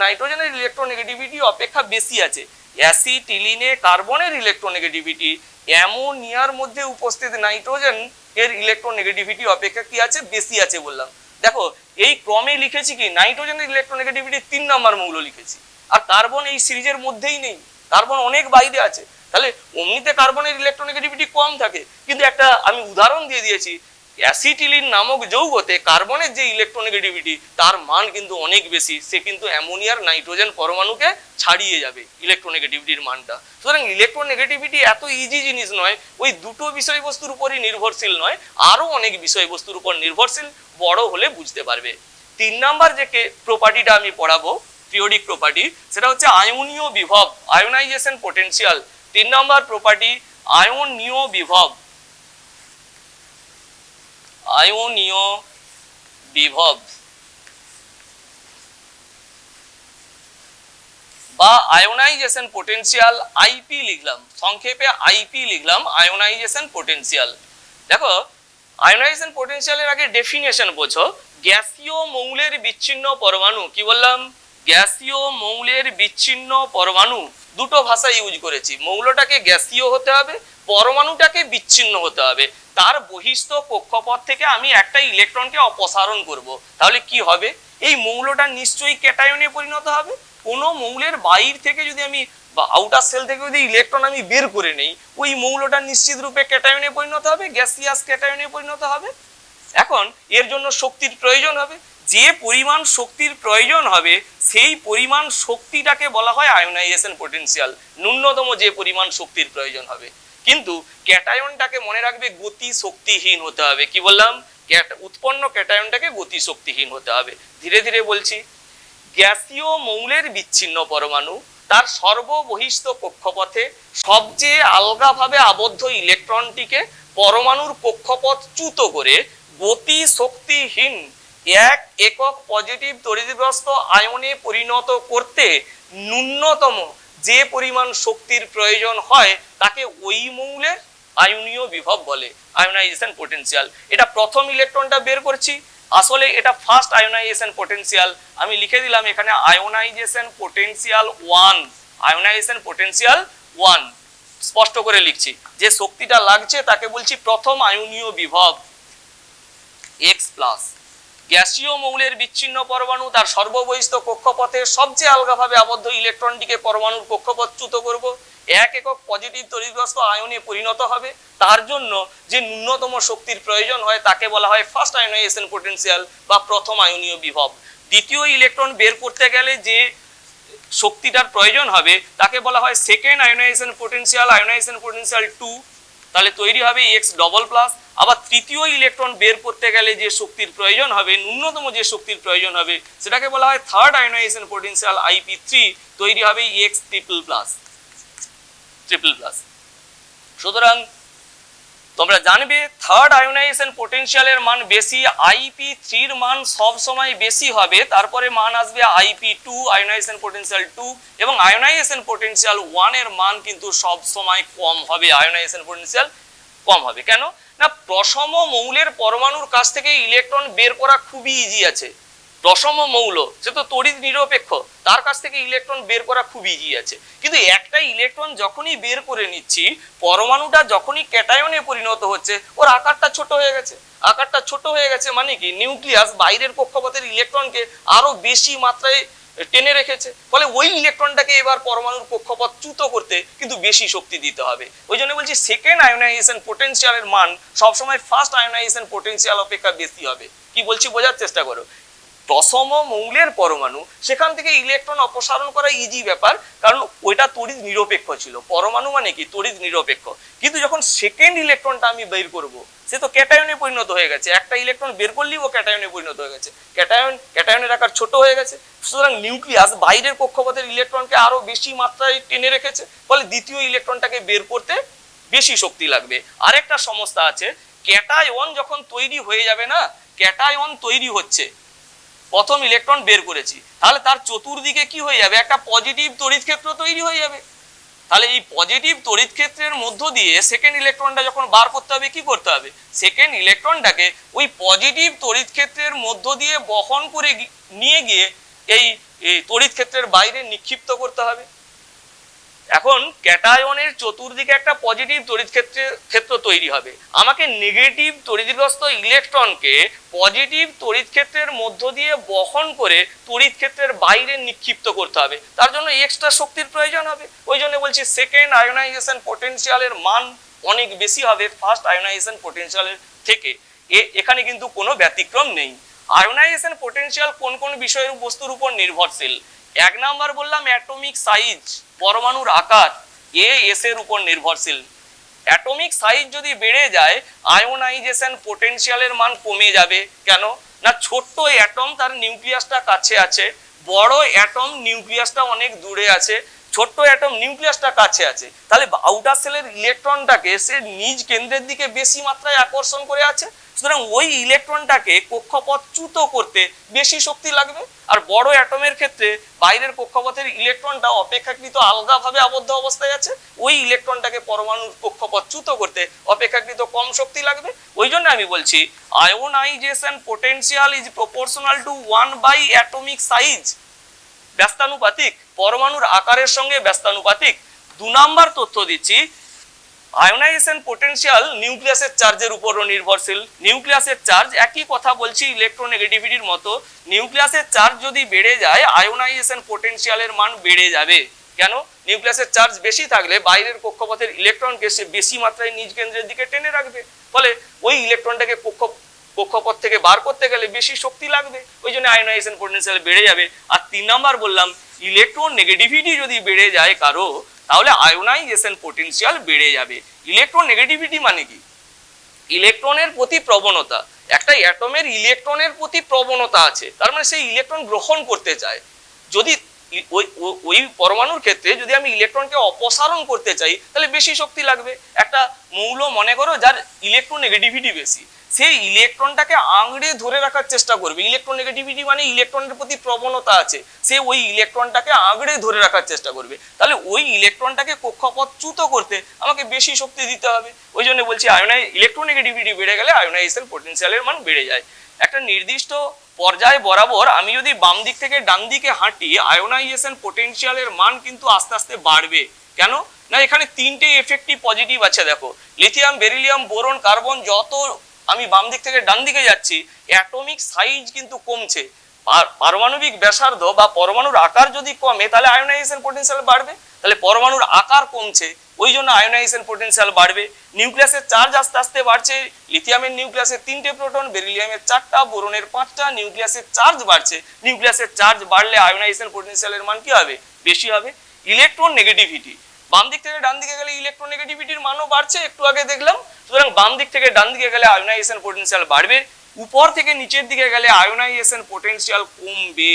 নাইট্রোজেনের ইলেকট্রোনেগেটিভিটি অপেক্ষা বেশি আছে। অ্যাসিটিলিনে কার্বনের ইলেকট্রোনেগেটিভিটি অ্যামোনিয়ার মধ্যে উপস্থিত নাইট্রোজেন এর ইলেকট্রোনেগেটিভিটি অপেক্ষা কি আছে, বেশি আছে বললাম। দেখো এই ক্রমে লিখেছি কি, নাইট্রোজেনের ইলেকট্রোনেগেটিভিটি 3 নম্বর মৌল লিখেছি, আর কার্বন এই সিরিজের মধ্যেই নেই, কার্বন অনেক বাইরে আছে। তাহলে অমনিতে কার্বনের ইলেকট্রোনেগেটিভিটি কম থাকে, কিন্তু একটা আমি উদাহরণ দিয়ে দিয়েছি, অ্যাসিটিলিন নামক যৌগতে কার্বনের যে ইলেকট্রোনেগেটিভিটি তার মান কিন্তু অনেক বেশি, সে কিন্তু অ্যামোনিয়ার নাইট্রোজেন পরমাণুকে ছাড়িয়ে যাবে ইলেকট্রোনেগেটিভিটির মানটা। সুতরাং ইলেকট্রোনেগেটিভিটি এত ইজি জিনিস নয়, ওই দুটো বিষয়বস্তুর উপরই নির্ভরশীল নয়, আরো অনেক বিষয়বস্তুর উপর নির্ভরশীল, বড় হলে বুঝতে পারবে। 3 নাম্বার যে প্রপার্টিটা আমি পড়াবো পিরিয়ডিক প্রপার্টি, সেটা হচ্ছে আয়নীয় বিভব, আয়োনাইজেশন পোটেনশিয়াল। 3 নম্বর প্রপার্টি আয়নীয় বিভব, আয়নীয় বিভব বা আয়োনাইজেশন পোটেনশিয়াল, আইপি লিখলাম, সংক্ষেপে আইপি লিখলাম, আয়োনাইজেশন পোটেনশিয়াল। দেখো আয়োনাইজেশন পোটেনশিয়ালের আগে ডেফিনেশন বোঝো। গ্যাসীয় মৌলের বিচ্ছিন্ন পরমাণু, কি বললাম, গ্যাসীয় মৌলের বিচ্ছিন্ন পরমাণু। দুটো ভাষা ইউজ করেছি, মৌলটাকে গ্যাসীয় হতে হবে, পরমাণুটাকে বিচ্ছিন্ন হতে হবে। তার বহিস্থ কক্ষপথ থেকে আমি একটা ইলেকট্রনকে অপসারণ করব, তাহলে কি হবে, এই মৌলটা নিশ্চয়ই ক্যাটায়নে পরিণত হবে। কোনো মৌলের বাইর থেকে যদি আমি বা আউটার সেল থেকে যদি ইলেকট্রন আমি বের করে নেই, ওই মৌলটা নিশ্চিত রূপে ক্যাটায়নে পরিণত হবে, গ্যাসিয়াস ক্যাটায়নে পরিণত হবে। এখন এর জন্য শক্তির প্রয়োজন হবে, যে পরিমাণ শক্তির প্রয়োজন হবে সেই পরিমাণ শক্তিটাকে বলা হয় আয়োনাইজেশন পটেনশিয়াল, ন্যূনতম যে পরিমাণ শক্তির প্রয়োজন হবে। কিন্তু ক্যাটায়নটাকে মনে রাখবে গতি শক্তিহীন হতে হবে। কি বললাম? উৎপন্ন ক্যাটায়নটাকে গতি শক্তিহীন হতে হবে। ধীরে ধীরে বলছি। গ্যাসীয় মৌলের বিচ্ছিন্ন পরমাণু তার সর্ববহিস্থ কক্ষপথে সবচেয়ে আলগাভাবে আবদ্ধ ইলেকট্রনটিকে পরমাণুর কক্ষপথ চ্যুত করে গতি শক্তিহীন এক একক পজিটিভ তড়িৎগ্রস্ত আয়নে পরিণত করতে ন্যূনতম যে পরিমাণ শক্তির প্রয়োজন হয় তাকে ওই মৌলের আয়নীয় বিভব বলে, আয়োনাইজেশন পটেনশিয়াল। এটা প্রথম ইলেকট্রনটা বের করছি, আসলে এটা ফার্স্ট আয়োনাইজেশন পটেনশিয়াল। আমি লিখে দিলাম এখানে আয়োনাইজেশন পটেনশিয়াল 1, আয়োনাইজেশন পটেনশিয়াল 1 স্পষ্ট করে লিখছি। যে শক্তিটা লাগছে তাকে বলছি প্রথম আয়নীয় বিভব x প্লাস। গ্যাসীয় মৌলের বিচ্ছিন্ন পরমাণু তার সর্ববহিস্থ কক্ষপথে সবচেয়ে আলগাভাবে আবদ্ধ ইলেকট্রনটিকে পরমাণুর কক্ষপথচ্যুত করব, এক একক পজিটিভ তড়িৎগ্রস্ত আয়নে পরিণত হবে। তার জন্য যে ন্যূনতম শক্তির প্রয়োজন হয় তাকে বলা হয় ফার্স্ট আয়োনাইজেশন পটেনশিয়াল বা প্রথম আয়নীয় বিভব। দ্বিতীয় ইলেকট্রন বের করতে গেলে যে শক্তিটার প্রয়োজন হবে তাকে বলা হয় second ionization potential, ionization potential 2। তাহলে তৈরি হবে x ডবল প্লাস। আবার তৃতীয় ইলেকট্রন বের করতে গেলে যে শক্তির প্রয়োজন হবে, ন্যূনতম যে শক্তির প্রয়োজন হবে সেটাকে বলা হয় থার্ড আয়োনাইজেশন পটেনশিয়াল IP3, তৈরি হবে x ট্রিপল প্লাস। সুতরাং তোমরা জানবে থার্ড আয়োনাইজেশন পটেনশিয়ালের মান বেশি, IP3 এর মান সব সময় বেশি হবে, তারপরে মান আসবে IP2 আয়োনাইজেশন পটেনশিয়াল 2, এবং আয়োনাইজেশন পটেনশিয়াল 1 এর মান কিন্তু সব সময় কম হবে, আয়োনাইজেশন পটেনশিয়াল কম হবে। কেন না? প্রসম মৌলের পরমাণুর কাছ থেকে ইলেকট্রন বের করা খুবই ইজি আছে। প্রসম মৌল সে তো তড়িৎ নিরপেক্ষ, তার কাছ থেকে ইলেকট্রন বের করা খুব ইজি আছে। কিন্তু একটা ইলেকট্রন যখনই বের করে নিচ্ছি, পরমাণুটা যখনই ক্যাটায়নে পরিণত হচ্ছে, ওর আকারটা ছোট হয়ে গেছে। আকারটা ছোট হয়ে গেছে মানে কি? নিউক্লিয়াস বাইরের কক্ষপথের ইলেকট্রনকে আরো বেশি মাত্রায় টেনে রেখেছে, ফলে ওই ইলেকট্রনটাকে এবার পরমাণুর কক্ষপথ চ্যুত করতে কিন্তু বেশি শক্তি দিতে হবে। ওই জন্য বলছি সেকেন্ড আয়োনাইজেশন পটেনশিয়ালের মান সবসময় ফার্স্ট আয়োনাইজেশন পটেনশিয়াল অপেক্ষা বেশি হবে। কি বলছি বোঝার চেষ্টা করো। প্রসম মৌলের পরমাণু, সেখান থেকে ইলেকট্রন অপসারণ করা ইজি ব্যাপার, কারণ ওইটা তড়িৎ নিরপেক্ষ ছিল। পরমাণু মানে কি? তড়িৎ নিরপেক্ষ। কিন্তু যখন সেকেন্ড ইলেকট্রনটা আমি বের করব, সে তো ক্যাটায়নে পরিণত হয়ে গেছে। একটা ইলেকট্রন বের করলেই ও ক্যাটায়নে পরিণত হয়ে গেছে, ক্যাটায়নের আকার ছোট হয়ে গেছে। সুতরাং নিউক্লিয়াস বাইরের কক্ষপথের ইলেকট্রনকে আরো বেশি মাত্রায় টেনে রেখেছে, ফলে দ্বিতীয় ইলেকট্রনটাকে বের করতে বেশি শক্তি লাগবে। আরেকটা সমস্যা আছে, ক্যাটায়ন যখন তৈরি হয়ে যাবে না, ক্যাটায়ন তৈরি হচ্ছে, প্রথম ইলেকট্রন বের করেছি, তাহলে তার চতুর্দিকে কি হয়ে যাবে? একটা পজিটিভ তড়িৎ ক্ষেত্র তৈরি হয়ে যাবে। তাহলে এই পজিটিভ তড়িৎ ক্ষেত্রের মধ্য দিয়ে সেকেন্ড ইলেকট্রনটা যখন বার করতে হবে, কি করতে হবে? সেকেন্ড ইলেকট্রনটাকে ওই পজিটিভ তড়িৎ ক্ষেত্রের মধ্য দিয়ে বহন করে নিয়ে গিয়ে এই তড়িৎ ক্ষেত্রের বাইরে নিক্ষিপ্ত করতে হবে। এখন ক্যাটায়নের চতুর্দিকে একটা পজিটিভ তড়িৎ ক্ষেত্র তৈরি হবে, আমাকে নেগেটিভ তড়িৎগ্রস্ত ইলেকট্রনকে পজিটিভ তড়িৎ ক্ষেত্রের মধ্য দিয়ে বহন করে তড়িৎ ক্ষেত্রের বাইরে নিক্ষিপ্ত করতে হবে। তার জন্য এক্সট্রা শক্তির প্রয়োজন হবে। ওই জন্য বলছি সেকেন্ড আয়োনাইজেশন পটেনশিয়ালের মান অনেক বেশি হবে ফার্স্ট আয়োনাইজেশন পটেনশিয়ালের থেকে। এখানে কিন্তু কোনো ব্যতিক্রম নেই। আয়োনাইজেশন পটেনশিয়াল কোন কোন বিষয়ের বস্তুর উপর নির্ভরশীল? এক নাম্বার বললাম অ্যাটমিক সাইজ, পরমাণুর আকার এস এর উপর নির্ভরশীল। অ্যাটমিক সাইজ যদি বেড়ে যায়, আয়োনাইজেশন পটেনশিয়ালের মান কমে যাবে। কেন না? ছোট্ট অ্যাটম তার নিউক্লিয়াসটা কাছে আছে, বড় অ্যাটম নিউক্লিয়াসটা অনেক দূরে আছে, ছোট্ট অ্যাটম নিউক্লিয়াসটা কাছে আছে। তাহলে আউটার সেলের ইলেকট্রনটাকে সে নিজ কেন্দ্রের দিকে বেশি মাত্রায় আকর্ষণ করে আছে। সুতরাং ওই ইলেকট্রনটাকে কক্ষপথচ্যুত করতে বেশি শক্তি লাগবে। আর বড় অ্যাটমের ক্ষেত্রে বাইরের কক্ষপথের ইলেকট্রনটা অপেক্ষাকৃত আলগাভাবে আবদ্ধ অবস্থায় আছে, ওই ইলেকট্রনটাকে পরমাণুর কক্ষপথচ্যুত করতে অপেক্ষাকৃত কম শক্তি লাগবে। ওই জন্য আমি বলছি ionisation potential is proportional to 1 atomic size, ব্যস্তানুপাতিক, পরমাণুর আকারের সঙ্গে ব্যস্তানুপাতিক। 2 নাম্বার তথ্য দিচ্ছি, আয়োনাইজেশন পোটেনশিয়াল নিউক্লিয়াসের চার্জের উপরও নির্ভরশীল। নিউক্লিয়াসের চার্জ একই কথা বলছি ইলেকট্রোনেগেটিভিটির মতো, নিউক্লিয়াসের চার্জ যদি বেড়ে যায় আয়োনাইজেশন পোটেনশিয়ালের মান বেড়ে যাবে। কেন? নিউক্লিয়াসের চার্জ বেশি থাকলে বাইরের কক্ষপথের ইলেকট্রনকে সে বেশি মাত্রায় নিজ কেন্দ্রের দিকে টেনে রাখবে, ফলে ওই ইলেকট্রনটাকে কক্ষপথ থেকে বার করতে গেলে বেশি শক্তি লাগবে, ওই জন্য আয়োনাইজেশন পোটেনশিয়াল বেড়ে যাবে। আর 3 নাম্বার বললাম ইলেকট্রন নেগেটিভিটি যদি বেড়ে যায় কারো, তাহলে আয়োনাইজেশন পোটেনশিয়াল বেড়ে যাবে। ইলেকট্রন নেগেটিভিটি মানে কি? ইলেকট্রনের প্রতি প্রবণতা। একটা অ্যাটমের ইলেকট্রনের প্রতি প্রবণতা আছে, তার মানে সেই ইলেকট্রন গ্রহণ করতে চায়। যদি ওই পরমাণুর ক্ষেত্রে যদি আমি ইলেকট্রনকে অপসারণ করতে চাই তাহলে বেশি শক্তি লাগবে। একটা মৌল মনে করো যার ইলেকট্রন নেগেটিভিটি বেশি, সেই ইলেকট্রনটাকে আঁকড়ে ধরে রাখার চেষ্টা করবে। ইলেকট্রন নেগেটিভিটি মানে ইলেকট্রনের প্রতি প্রবণতা আছে, সে ওই ইলেকট্রনটাকে আঁকড়ে ধরে রাখার চেষ্টা করবে। তাহলে ওই ইলেকট্রনটাকে কক্ষপথচ্যুত করতে আমাকে বেশি শক্তি দিতে হবে। ওই জন্য বলছি ইলেকট্রন নেগেটিভিটি বেড়ে গেলে আয়োনাইজেশন পোটেনশিয়ালের মান বেড়ে যায়। একটা নির্দিষ্ট পর্যায় বরাবর আমি যদি বাম দিক থেকে ডান দিকে হাঁটি, আয়োনাইজেশন পোটেনশিয়ালের মান কিন্তু আস্তে আস্তে বাড়বে। কেন না? এখানে 3টে এফেক্টিভ পজিটিভ আছে। দেখো, লিথিয়াম, বেরিলিয়াম, বোরন, কার্বন, যত আমি বাম দিক থেকে ডান দিকে যাচ্ছি অ্যাটমিক সাইজ কিন্তু কমছে। পারমাণবিক ব্যাসার্ধ বা পরমাণুর আকার যদি কমে তাহলে আয়োনাইজেশন পোটেনশিয়াল বাড়বে। তাহলে পরমাণুর আকার কমছে, ওই জন্য আয়োনাইজেশন পোটেনশিয়াল বাড়বে। নিউক্লিয়াসের চার্জ আস্তে আস্তে বাড়ছে। লিথিয়ামের নিউক্লিয়াসে 3টে প্রোটন, বেরিলিয়ামের 4টা, বোরনের 5টা। নিউক্লিয়াসের চার্জ বাড়ছে। নিউক্লিয়াসের চার্জ বাড়লে আয়োনাইজেশন পোটেনশিয়ালের মান কি হবে? বেশি হবে। ইলেকট্রন নেগেটিভিটি, বাম দিক থেকে ডান দিকে গেলে ইলেকট্রন নেগেটিভিটির মানও বাড়ছে, একটু আগে দেখলাম। সুতরাং বাম দিক থেকে ডান দিকে গেলে আয়োনাইজেশন পোটেনশিয়াল বাড়বে। উপর থেকে নিচের দিকে গেলে আয়োনাইজেশন পোটেনশিয়াল কমবে।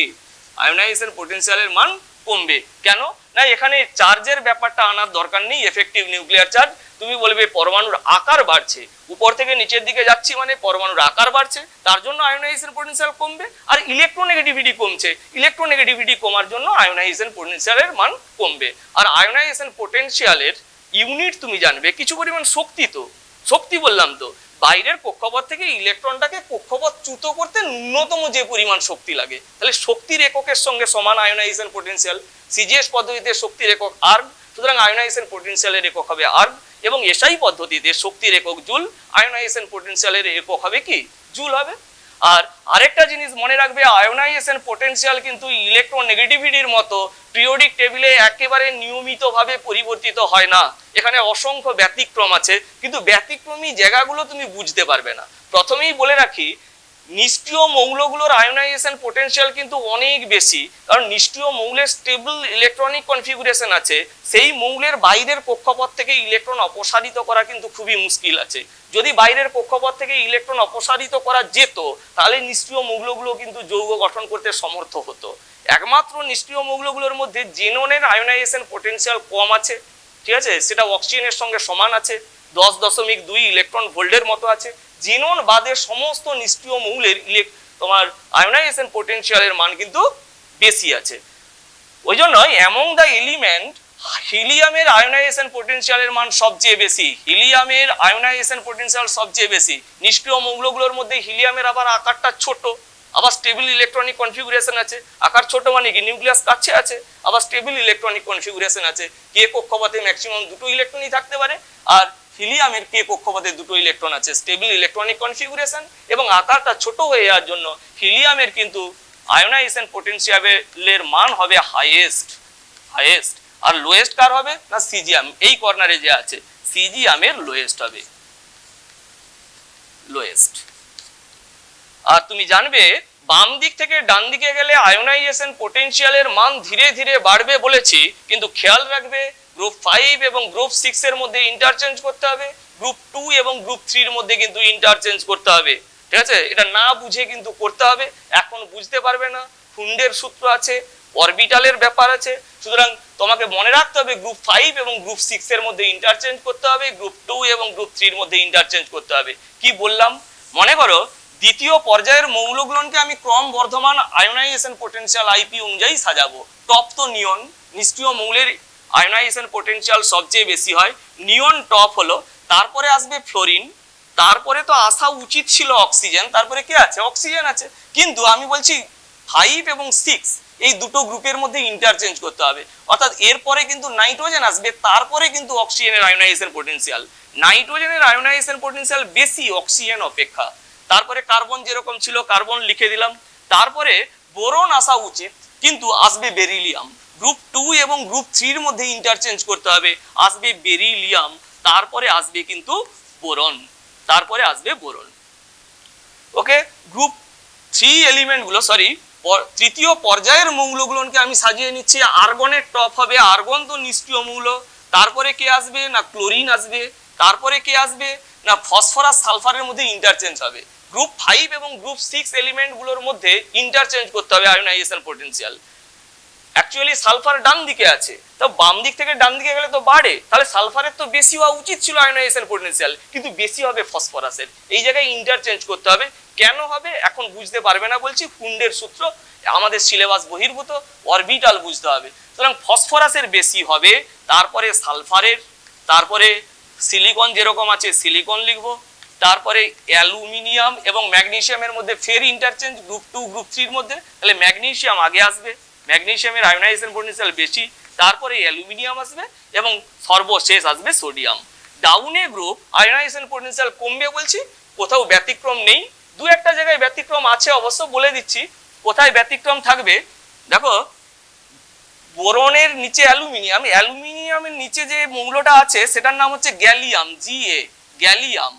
আয়োনাইজেশন পোটেনশিয়ালের মান কমবে। কেন না? এখানে চার্জের ব্যাপারটা আনার দরকার নেই। এফেক্টিভ নিউক্লিয়ার চার্জ, তুমি বলবে পরমাণুর আকার বাড়ছে, উপর থেকে নিচের দিকে যাচ্ছি মানে পরমাণুর আকার বাড়ছে, তার জন্য আয়োনাইজেশন পোটেনশিয়াল কমবে। আর ইলেকট্রোনেগেটিভিটি কমছে, ইলেকট্রোনেগেটিভিটি কমার জন্য আয়োনাইজেশন পোটেনশিয়ালের মান কমবে। আর আয়োনাইজেশন পোটেনশিয়ালের ইউনিট তুমি জানবে কিছু পরিমাণ শক্তি। তো শক্তি বললাম তো, বাইরের কক্ষপথ থেকে ইলেকট্রনটাকে কক্ষপথচ্যুত করতে ন্যূনতম যে পরিমাণ শক্তি লাগে, তাহলে শক্তির এককের সঙ্গে সমান আয়োনাইজেশন পোটেনশিয়াল। সিজিএস পদ্ধতিতে শক্তির একক আর্গ, সুতরাং আয়োনাইজেশন পোটেনশিয়ালের একক হবে আর্গ। এবং এসআই পদ্ধতিতে শক্তির একক জুল, আয়োনাইজেশন পোটেনশিয়ালের একক হবে কি? জুল হবে। আর আরেকটা জিনিস মনে রাখবে, আয়োনাইজেশন পোটেনশিয়াল কিন্তু ইলেকট্রন নেগেটিভিটির মতো পিরিয়ডিক টেবিলে একেবারে নিয়মিতভাবে পরিবর্তিত হয় না। এখানে অসংখ্য ব্যতিক্রম আছে, কিন্তু ব্যতিক্রমী জায়গাগুলো তুমি বুঝতে পারবে না। প্রথমেই বলে রাখি, নিষ্ক্রিয় মৌলগুলোর আয়োনাইজেশন পোটেনশিয়াল কিন্তু অনেক বেশি, কারণ নিষ্ক্রিয় মৌলের স্টেবল ইলেকট্রনিক কনফিগুরেশন আছে। সেই মৌলের বাইরের কক্ষপথ থেকে ইলেকট্রন অপসারিত করা কিন্তু খুবই মুশকিল আছে। যদি বাইরের কক্ষপথ থেকে ইলেকট্রন অপসারিত করা যেত তাহলে নিষ্ক্রিয় মৌলগুলো কিন্তু যৌগ গঠন করতে সমর্থ হতো। একমাত্র নিষ্ক্রিয় মৌলগুলোর মধ্যে জেননের আয়োনাইজেশন পোটেনশিয়াল কম আছে, ঠিক আছে, সেটা অক্সিজেনের সঙ্গে সমান আছে, 10.2 ইলেকট্রন ভোল্টের মতো আছে। জেনন বাদে সমস্ত নিষ্ক্রিয় মৌলের তোমার আয়োনাইজেশন পোটেনশিয়ালের মান কিন্তু বেশি আছে। ওই জন্য অ্যামং দ্য এলিমেন্ট হিলিয়ামের আয়োনাইজেশন পোটেনশিয়ালের মান সবচেয়ে বেশি। হিলিয়ামের আয়োনাইজেশন পোটেনশিয়াল সবচেয়ে বেশি। নিষ্ক্রিয় মৌলগুলোর মধ্যে হিলিয়ামের আবার আকারটা ছোট, আবার স্টেবল ইলেকট্রনিক কনফিগুরেশন আছে। আকার ছোট মানে কি? নিউক্লিয়াস কাছে আছে, আবার স্টেবল ইলেকট্রনিক কনফিগুরেশন আছে। কে কক্ষপথে ম্যাক্সিমাম 2টো ইলেকট্রনই থাকতে পারে, আর হিলিয়ামের কে কক্ষপথে 2টো ইলেকট্রন আছে। স্টেবল ইলেকট্রনিক কনফিগুরেশন এবং আকারটা ছোট হয়ে যাওয়ার জন্য হিলিয়ামের কিন্তু আয়োনাইজেশন পোটেনশিয়ালের মান হবে হাইয়েস্ট। আর লোয়েস্ট কার হবে না? সিজিয়াম। এই কর্নারে যে আছে সিজিয়ামের লোয়েস্ট হবে, লোয়েস্ট। আর তুমি জানবে বাম দিক থেকে ডান দিকে গেলে আয়োনাইজেশন পোটেনশিয়ালের মান ধীরে ধীরে বাড়বে বলেছি, কিন্তু খেয়াল রাখবে গ্রুপ 5 এবং গ্রুপ 6 এর মধ্যে ইন্টারচেঞ্জ করতে হবে, গ্রুপ 2 এবং গ্রুপ 3 এর মধ্যে কিন্তু ইন্টারচেঞ্জ করতে হবে। ঠিক আছে, এটা না বুঝে কিন্তু করতে হবে। এখন বুঝতে পারবে না, ফুন্ডের সূত্র আছে, অরবিটালের ব্যাপার আছে। সুতরাং তোমাকে মনে রাখতে হবে গ্রুপ 5 এবং গ্রুপ 6 এর মধ্যে ইন্টারচেঞ্জ করতে হবে, গ্রুপ 2 এবং গ্রুপ 3 এর মধ্যে ইন্টারচেঞ্জ করতে হবে। কি বললাম? মনে করো দ্বিতীয় পর্যায়ের মৌলগুলোকে আমি ক্রম বর্ধমান আয়োনাইজেশন পোটেনশিয়াল আইপি অনুযায়ী সাজাবো। টপ তো নিয়ন, নিষ্ক্রিয় মৌলের আয়োনাইজেশন পোটেনশিয়াল সবচেয়ে বেশি হয়, নিয়ন টপ হলো, তারপরে আসবে ফ্লোরিন, তারপরে তো আসা উচিত ছিল অক্সিজেন, তারপরে কি আছে? অক্সিজেন আছে। কিন্তু আমি বলছি 5 এবং 6 এই দুটো গ্রুপের মধ্যে ইন্টারচেঞ্জ করতে হবে। অর্থাৎ এরপরে কিন্তু নাইট্রোজেন আসবে, তারপরে কিন্তু অক্সিজেনের আয়োনাইজেশন পোটেনশিয়াল। নাইট্রোজেনের আয়োনাইজেশন পোটেনশিয়াল বেশি অক্সিজেন অপেক্ষা। তারপরে কার্বন যেরকম ছিল কার্বন লিখে দিলাম। তারপরে বোরন আসা উচিত, কিন্তু আসবে বেরিলিয়াম। গ্রুপ 2 এবং গ্রুপ 3 এর মধ্যে ইন্টারচেঞ্জ করতে হবে, আসবে বেরিলিয়াম, তারপরে আসবে কিন্তু বোরন, তারপরে আসবে বোরন। ওকে, গ্রুপ 3 এলিমেন্ট গুলো, সরি তৃতীয় পর্যায়ের মৌলগুলোকে আমি সাজিয়ে নিচ্ছি। আর্গনের টপ হবে, আর্গন তো নিষ্ক্রিয় মৌল। তারপরে কে আসবে না ক্লোরিন আসবে। তারপরে কে আসবে না ফসফরাস সালফারের মধ্যে ইন্টারচেঞ্জ হবে। গ্রুপ 5 এবং গ্রুপ 6 এলিমেন্ট গুলোর মধ্যে ইন্টারচেঞ্জ করতে হবে আয়োনাইজেশন পোটেনশিয়াল। অ্যাকচুয়ালি সালফার ডান দিকে আছে, তো বাম দিক থেকে ডান দিকে গেলে তো বাড়ে, তাহলে সালফারের তো বেশি হওয়া উচিত ছিল আয়োনাইজেশন পোটেনশিয়াল, কিন্তু বেশি হবে ফসফরাসের। এই জায়গায় ইন্টারচেঞ্জ করতে হবে। কেন হবে এখন বুঝতে পারবে না বলছি, কুন্ডের সূত্র আমাদের সিলেবাস বহির্ভূত, অরবিটাল বুঝতে হবে। সুতরাং ফসফরাসের বেশি হবে, তারপরে সালফারের, তারপরে সিলিকন যেরকম আছে সিলিকন লিখবো, তারপরে অ্যালুমিনিয়াম এবং ম্যাগনেসিয়ামের মধ্যে ফের ইন্টারচেঞ্জ গ্রুপ 2 গ্রুপ 3 এর মধ্যে, তাহলে ম্যাগনেসিয়াম আগে আসবে, ম্যাগনেসিয়ামের আয়োনাইজেশন পোটেনশিয়াল বেশি, তারপরে অ্যালুমিনিয়াম আসবে এবং সর্বশেষ আসবে সোডিয়াম। ডাউনে গ্রুপ আয়োনাইজেশন পোটেনশিয়াল কমবে বলছি, কোথাও ব্যতিক্রম নেই। দু একটা জায়গায় ব্যতিক্রম আছে অবশ্য, বলে দিচ্ছি কোথায় ব্যতিক্রম থাকবে। দেখো বোরনের নিচে অ্যালুমিনিয়াম, অ্যালুমিনিয়ামের নিচে যে মৌলটা আছে সেটার নাম হচ্ছে গ্যালিয়াম, Ga, গ্যালিয়াম।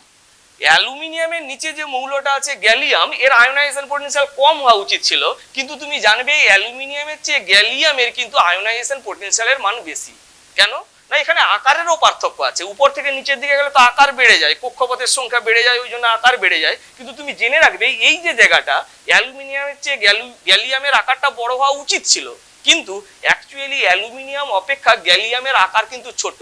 অ্যালুমিনিয়ামের নিচে যে মৌলটা আছে গ্যালিয়াম, এর আয়োনাইজেশন পোটেনশিয়াল কম হওয়া উচিত ছিল, কিন্তু তুমি জানবে অ্যালুমিনিয়ামের চেয়ে গ্যালিয়ামের কিন্তু আয়োনাইজেশন পোটেনশিয়ালের মান বেশি। কেন না, এখানে আকারেরও পার্থক্য আছে। উপর থেকে নিচের দিকে গেলে তো আকার বেড়ে যায়, কক্ষপথের সংখ্যা বেড়ে যায়, ওই জন্য আকার বেড়ে যায়। কিন্তু তুমি জেনে রাখবে এই যে জায়গাটা, অ্যালুমিনিয়ামের চেয়ে গ্যালিয়ামের আকারটা বড় হওয়া উচিত ছিল, কিন্তু অ্যাকচুয়ালি অ্যালুমিনিয়াম অপেক্ষা গ্যালিয়ামের আকার কিন্তু ছোট।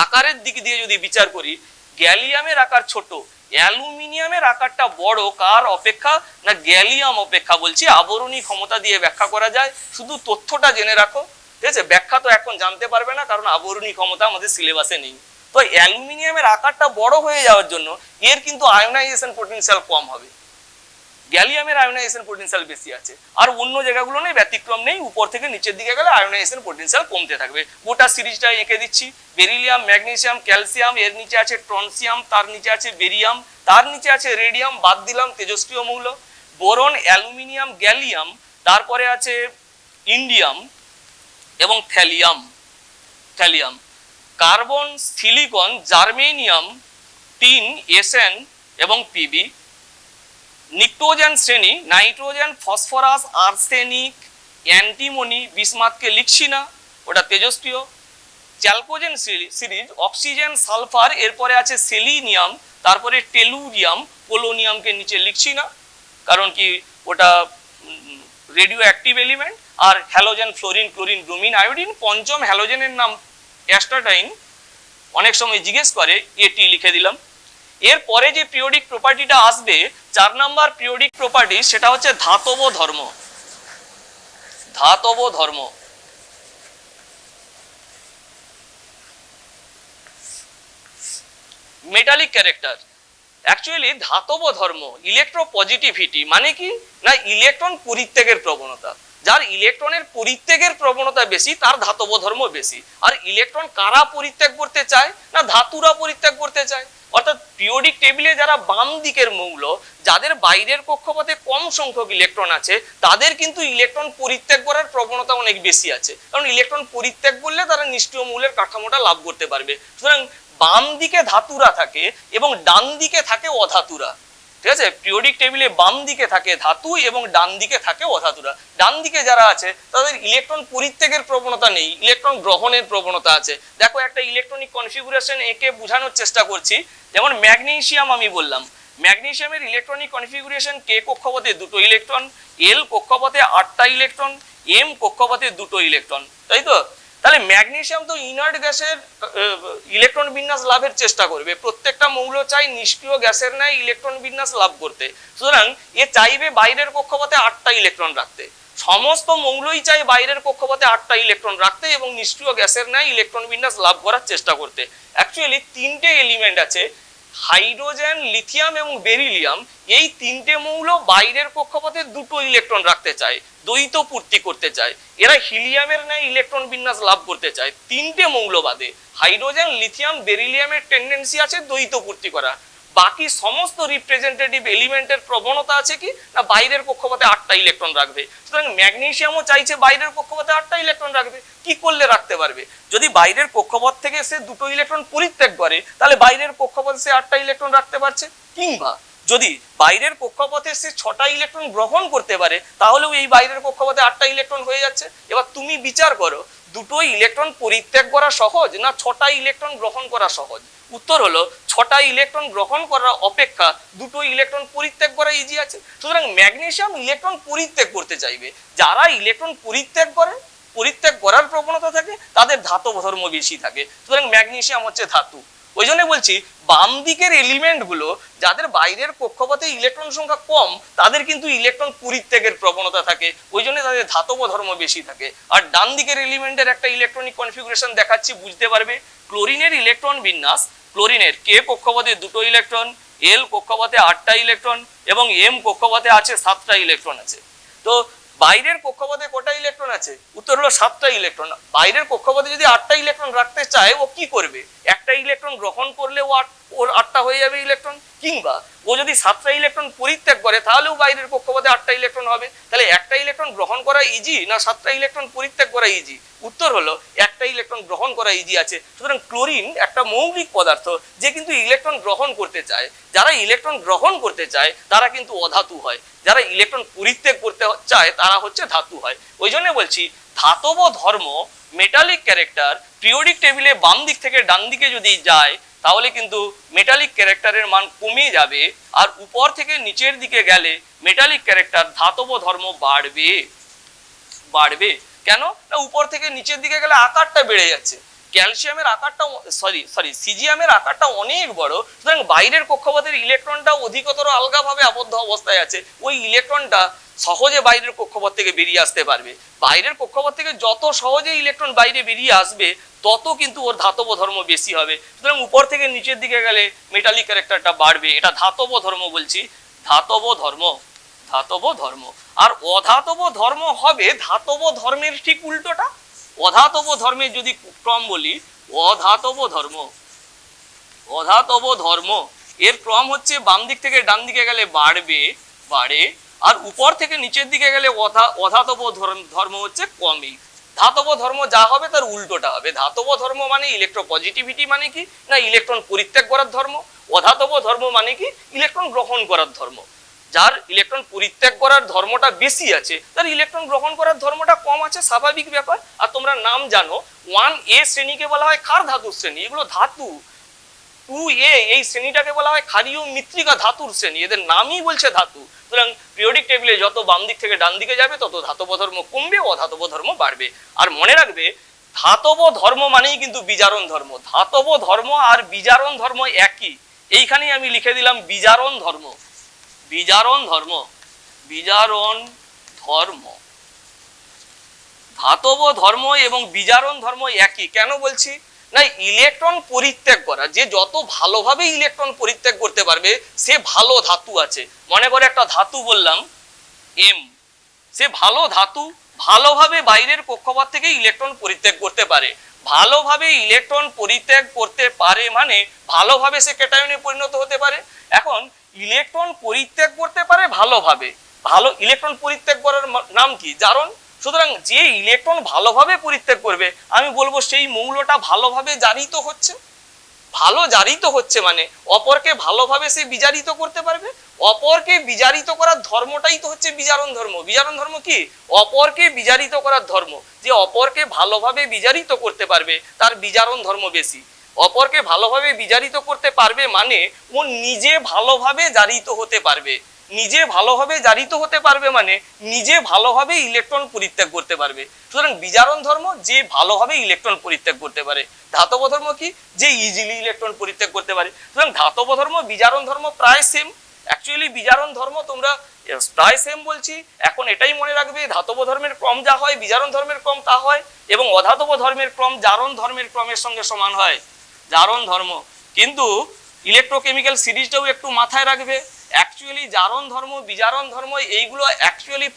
আকারের দিক দিয়ে যদি বিচার করি, গ্যালিয়ামের আকার ছোট, অ্যালুমিনিয়ামের আকারটা বড়। কার অপেক্ষা না গ্যালিয়াম অপেক্ষা। বলছি আবরণী ক্ষমতা দিয়ে ব্যাখ্যা করা যায়, শুধু তথ্যটা জেনে রাখো, ঠিক আছে? ব্যাখ্যা তো এখন জানতে পারবে না, কারণ আবরণী ক্ষমতা আমাদের সিলেবাসে নেই। তো অ্যালুমিনিয়ামের আকারটা বড় হয়ে যাওয়ার জন্য এর কিন্তু আয়োনাইজেশন পোটেনশিয়াল কম হবে, গ্যালিয়ামের আয়োনাইজেশন পোটেনশিয়াল বেশি আছে। আর অন্য জায়গাগুলো নেই, ব্যতিক্রম নেই, উপর থেকে নিচের দিকে গেলে আয়োনাইজেশন পোটেনশিয়াল কমতে থাকবে। গোটা সিরিজটা এঁকে দিচ্ছি। বেরিলিয়াম, ম্যাগনেসিয়াম, ক্যালসিয়াম, এর নিচে আছে ট্রনসিয়াম, তার নিচে আছে বেরিয়াম, তার নিচে আছে রেডিয়াম, বাদ দিলাম তেজস্ক্রিয় মৌল। বোরন, অ্যালুমিনিয়াম, গ্যালিয়াম, তারপরে আছে ইন্ডিয়াম এবং thallium, thallium, carbon, silicon, germanium, tin, SN এবং পিবি। নিক্টোজেন শ্রেণী নাইট্রোজেন, ফসফরাস, আর্সেনিক, অ্যান্টিমনি, বিসমাথকে লিখছি না, ওটা তেজস্ক্রিয়। চ্যালকোজেন সিরিজ অক্সিজেন, সালফার, এরপরে আছে সেলিনিয়াম, তারপরে টেলুরিয়াম, পোলোনিয়ামকে নিচে লিখছি না, কারণ কি ওটা রেডিও অ্যাক্টিভ এলিমেন্ট। আর halogen, fluorine, chlorine, bromine, iodine. পঞ্চম হ্যালোজেনের নাম অ্যাস্টাটাইন, অনেক সময় জিজ্ঞেস করে, এটি লিখে দিলাম। এরপরে যে পিরিয়ডিক প্রপার্টিটা আসবে 4 নাম্বার পিরিয়ডিক প্রপার্টি, সেটা হচ্ছে ধাতব ধর্ম। ধাতব ধর্ম, মেটালিক ক্যারেক্টার। অ্যাকচুয়ালি ধাতব ধর্ম, ইলেকট্রোপজিটিভিটি মানে কি না ইলেকট্রন পরিত্যাগের প্রবণতা। যার ইলেকট্রনের পরিত্যাগের প্রবণতা বেশি তার ধাতব ধর্ম বেশি। আর ইলেকট্রন কারা পরিত্যাগ করতে চায় না ধাতুরা পরিত্যাগ করতে চায়। অর্থাৎ পিরিয়ডিক টেবিলে যারা বাম দিকের মৌল, যাদের বাইরের কক্ষপথে কম সংখ্যক ইলেকট্রন আছে, তাদের কিন্তু ইলেকট্রন পরিত্যাগ করার প্রবণতা অনেক বেশি আছে, কারণ ইলেকট্রন পরিত্যাগ করলে তারা নিষ্ক্রিয় মৌলের কাঠামোটা লাভ করতে পারবে। সুতরাং বাম দিকে ধাতুরা থাকে এবং ডান দিকে থাকে অধাতুরা, ঠিক আছে? পিরিয়ডিক টেবিলে বাম দিকে থাকে ধাতু এবং ডান দিকে থাকে অধাতুরা। ডান দিকে যারা আছে তাদের ইলেকট্রন পরিত্যাগের প্রবণতা নেই, ইলেকট্রন গ্রহণের প্রবণতা আছে। দেখো একটা ইলেকট্রনিক কনফিগুরেশন এঁকে বোঝানোর চেষ্টা করছি। যেমন ম্যাগনেসিয়াম আমি বললাম, ম্যাগনেসিয়ামের ইলেকট্রনিক কনফিগুরেশন কে কক্ষপথে 2টো ইলেকট্রন, এল কক্ষপথে 8টা ইলেকট্রন, এম কক্ষপথে 2টো ইলেকট্রন, তাই তো? তাহলে ম্যাগনেসিয়াম তো ইনার্ট গ্যাসের ইলেকট্রন বিন্যাস লাভের চেষ্টা করবে। প্রত্যেকটা মৌল চাই নিষ্ক্রিয় গ্যাসের ন্যায় ইলেকট্রন বিন্যাস লাভ করতে। সুতরাং এ চাইবে বাইরের কক্ষপথে 8টা ইলেকট্রন রাখতে। সমস্ত মৌলই চাই বাইরের কক্ষপথে 8টা ইলেকট্রন রাখতে এবং নিষ্ক্রিয় গ্যাসের ন্যায় ইলেকট্রন বিন্যাস লাভ করার চেষ্টা করতে। অ্যাকচুয়ালি 3টে এলিমেন্ট আছে হাইড্রোজেন, লিথিয়াম এবং বেরিলিয়াম এই তিনটে মৌল বাইরের কক্ষপথে দুটো ইলেকট্রন রাখতে চায়, দ্বৈত পূর্তি করতে চায়। এরা হিলিয়ামের ন্যায় ইলেকট্রন বিন্যাস লাভ করতে চায়। তিনটে মৌল বাদে হাইড্রোজেন, লিথিয়াম, বেরিলিয়ামের টেন্ডেন্সি আছে দ্বৈত পূর্তি করা। বাকি সমস্ত রিপ্রেজেন্টেটিভ এলিমেন্টের প্রবণতা আছে কি না বাইরের কক্ষপথে 8টা ইলেকট্রন রাখবে। সুতরাং ম্যাগনেসিয়ামও চাইছে বাইরের কক্ষপথে 8টা ইলেকট্রন রাখবে। কি করলে রাখতে পারবে? যদি বাইরের কক্ষপথ থেকে সে দুটো ইলেকট্রন পরিত্যাগ করে তাহলে বাইরের কক্ষপথে সে 8টা ইলেকট্রন রাখতে পারছে। কিংবা যদি বাইরের কক্ষপথে সে 6টা ইলেকট্রন গ্রহণ করতে পারে তাহলেও এই বাইরের কক্ষপথে 8টা ইলেকট্রন হয়ে যাচ্ছে। এবার তুমি বিচার করো দুটো ইলেকট্রন পরিত্যাগ করা সহজ না 6টা ইলেকট্রন গ্রহণ করা সহজ? উত্তর হলো 6টা ইলেকট্রন গ্রহণ করার অপেক্ষা দুটো ইলেকট্রন পরিত্যাগ করা ইজি আছে। সুতরাং ম্যাগনেসিয়াম ইলেকট্রন পরিত্যাগ করতে চাইবে। যারা ইলেকট্রন পরিত্যাগ করার প্রবণতা থাকে তাদের ধাতব ধর্ম বেশি থাকে। সুতরাং ম্যাগনেসিয়াম হচ্ছে ধাতু। ওই জন্য বলছি বাম দিকের এলিমেন্ট গুলো যাদের বাইরের কক্ষপথে ইলেকট্রন সংখ্যা কম তাদের কিন্তু ইলেকট্রন পরিত্যাগের প্রবণতা থাকে, ওই জন্য তাদের ধাতব ধর্ম বেশি থাকে। আর ডান দিকের এলিমেন্টের একটা ইলেকট্রনিক কনফিগারেশন দেখাচ্ছি, বুঝতে পারবে। ক্লোরিনের ইলেকট্রন বিন্যাস, ক্লোরিনের কে কক্ষপথে দুটো ইলেকট্রন, এল কক্ষপথে 8টা ইলেকট্রন এবং এম কক্ষপথে আছে 7টা ইলেকট্রন আছে। তো বাইরের কক্ষপথে কটা ইলেকট্রন আছে? উত্তর হলো 7টা ইলেকট্রন। বাইরের কক্ষপথে যদি 8টা ইলেকট্রন রাখতে চায় ও কি করবে? একটা ইলেকট্রন গ্রহণ করলে ওর 8টা হয়ে যাবে ইলেকট্রন। কিংবা ও যদি 7টা ইলেকট্রন পরিত্যাগ করে তাহলেও বাইরের কক্ষপথে 8টা ইলেকট্রন হবে। তাহলে একটা ইলেকট্রন গ্রহণ করা ইজি না 7টা ইলেকট্রন পরিত্যাগ করা ইজি? উত্তর হলো একটা ইলেকট্রন গ্রহণ করা ইজি আছে। সুতরাং ক্লোরিন একটা মৌলিক পদার্থ যে কিন্তু ইলেকট্রন গ্রহণ করতে চায়। যারা ইলেকট্রন গ্রহণ করতে চায় তারা কিন্তু অধাতু হয়, যারা ইলেকট্রন পরিত্যাগ করতে চায় তারা হচ্ছে ধাতু হয়। ওই জন্য বলছি ধাতব ধর্ম, মেটালিক ক্যারেক্টার পিরিয়ডিক টেবিলে বাম দিক থেকে ডান দিকে যদি যায় তাহলে কিন্তু মেটালিক ক্যারেক্টারের মান কমে যাবে, আর উপর থেকে নিচের দিকে গেলে মেটালিক ক্যারেক্টার ধাতব ধর্ম বাড়বে। কেন না উপর থেকে নিচের দিকে গেলে আকারটা বেড়ে যাচ্ছে। ক্যালসিয়ামের আকারটা সিজিয়ামের আকারটা অনেক বড়। সুতরাং বাইরের কক্ষপথের ইলেকট্রনটা অধিকতর আলগাভাবে আবদ্ধ অবস্থায় আছে। ওই ইলেকট্রনটা সহজে বাইরের কক্ষপথ থেকে বেরিয়ে আসতে পারবে। বাইরের কক্ষপথ থেকে যত সহজে ইলেকট্রন বাইরে বেরিয়ে আসবে তত কিন্তু ওর ধাতব ধর্ম বেশি হবে। সুতরাং উপর থেকে নিচের দিকে গেলে মেটালিক ক্যারেক্টারটা বাড়বে। এটা ধাতব ধর্ম বলছি, ধাতব ধর্ম। আর অধাতব ধর্ম হবে ধাতব ধর্মের ঠিক উল্টোটা। অধাতব ধর্মের যদি ক্রম বলি, অধাতব ধর্ম এর ক্রম হচ্ছে বাম দিক থেকে ডান দিকে গেলে বাড়ে, আর উপর থেকে নিচের দিকে গেলে অধাতব ধর্ম হচ্ছে কমে। ধাতব ধর্ম যা হবে তার উল্টোটা হবে। ধাতব ধর্ম মানে ইলেকট্রোপজিটিভিটি মানে কি না ইলেকট্রন পরিত্যাগ করার ধর্ম। অধাতব ধর্ম মানে কি ইলেকট্রন গ্রহণ করার ধর্ম। যার ইলেকট্রন পরিত্যাগ করার ধর্মটা বেশি আছে তার ইলেকট্রন গ্রহণ করার ধর্মটা কম আছে, স্বাভাবিক ব্যাপার। আর তোমরা নাম জানো 1A শ্রেণীকে বলা হয় ক্ষার ধাতুর শ্রেণী, এগুলো ধাতু। 2A এই শ্রেণীটাকে বলা হয় ক্ষারীয় মৃত্তিকা ধাতুর শ্রেণী, এদের নামই বলছে ধাতু। সুতরাং পিরিয়ডিক টেবিলে যত বাম দিক থেকে ডান দিকে যাবে তত ধাতব ধর্ম কমবে, অধাতব ধর্ম বাড়বে। আর মনে রাখবে ধাতব ধর্ম মানেই কিন্তু বিজারণ ধর্ম। ধাতব ধর্ম আর বিজারণ ধর্ম একই। এইখানেই আমি লিখে দিলাম বিজারণ ধর্ম। ধাতব ধর্ম এবং বিজারণ ধর্ম একই। কেন বলছি না ইলেকট্রন পরিত্যাগ করা, যে যত ভালোভাবে ইলেকট্রন পরিত্যাগ করতে পারবে সে ভালো ধাতু আছে। মনে করে একটা ধাতু বললাম এম, সে ভালো ধাতু, ভালোভাবে বাইরের কক্ষপথ থেকে ইলেকট্রন পরিত্যাগ করতে পারে। ভালোভাবে ইলেকট্রন পরিত্যাগ করতে পারে মানে ভালোভাবে সে ক্যাটায়নে পরিণত হতে পারে। এখন ইলেকট্রন পরিত্যাগ করতে পারে ভালোভাবে, ভালো ইলেকট্রন পরিত্যাগ করার নাম কি? জারণ। সুতরাং যে ইলেকট্রন ভালোভাবে পরিত্যাগ করবে আমি বলবো সেই মৌলটা ভালোভাবে জারিত হচ্ছে। ভালো জারিত হচ্ছে মানে অপরকে ভালোভাবে সে বিজারিত করতে পারবে। অপরকে বিজারিত করার ধর্মটাই তো হচ্ছে বিজারণ ধর্ম। বিজারণ ধর্ম কি? অপরকে বিজারিত করার ধর্ম। যে অপরকে ভালোভাবে বিজারিত করতে পারবে তার বিজারণ ধর্ম বেশি। অপরকে ভালোভাবে বিজারিত করতে পারবে মানে ও নিজে ভালোভাবে জারিত হতে পারবে। নিজে ভালোভাবে জারিত হতে পারবে মানে নিজে ভালোভাবে ইলেকট্রন পরিত্যাগ করতে পারবে। সুতরাং বিজারণ ধর্ম যে ভালোভাবে ইলেকট্রন পরিত্যাগ করতে পারে। ধাতব ধর্ম কি? যে ইজিলি ইলেকট্রন পরিত্যাগ করতে পারে। সুতরাং ধাতব ধর্ম বিজারণ ধর্ম প্রায় সেম। অ্যাকচুয়ালি বিজারণ ধর্ম তোমরা প্রায় সেম বলছি। এখন এটাই মনে রাখবে ধাতব ধর্মের ক্রম যা হয় বিজারণ ধর্মের ক্রম তা হয়, এবং অধাতব ধর্মের ক্রম জারণ ধর্মের ক্রমের সঙ্গে সমান হয়। জারণ ধর্ম কিন্তু ইলেকট্রোকেমিক্যাল সিরিজটাও একটু মাথায় রাখবে। অ্যাকচুয়ালি জারণ ধর্ম বিজারণ ধর্ম এইগুলো অ্যাকচুয়ালি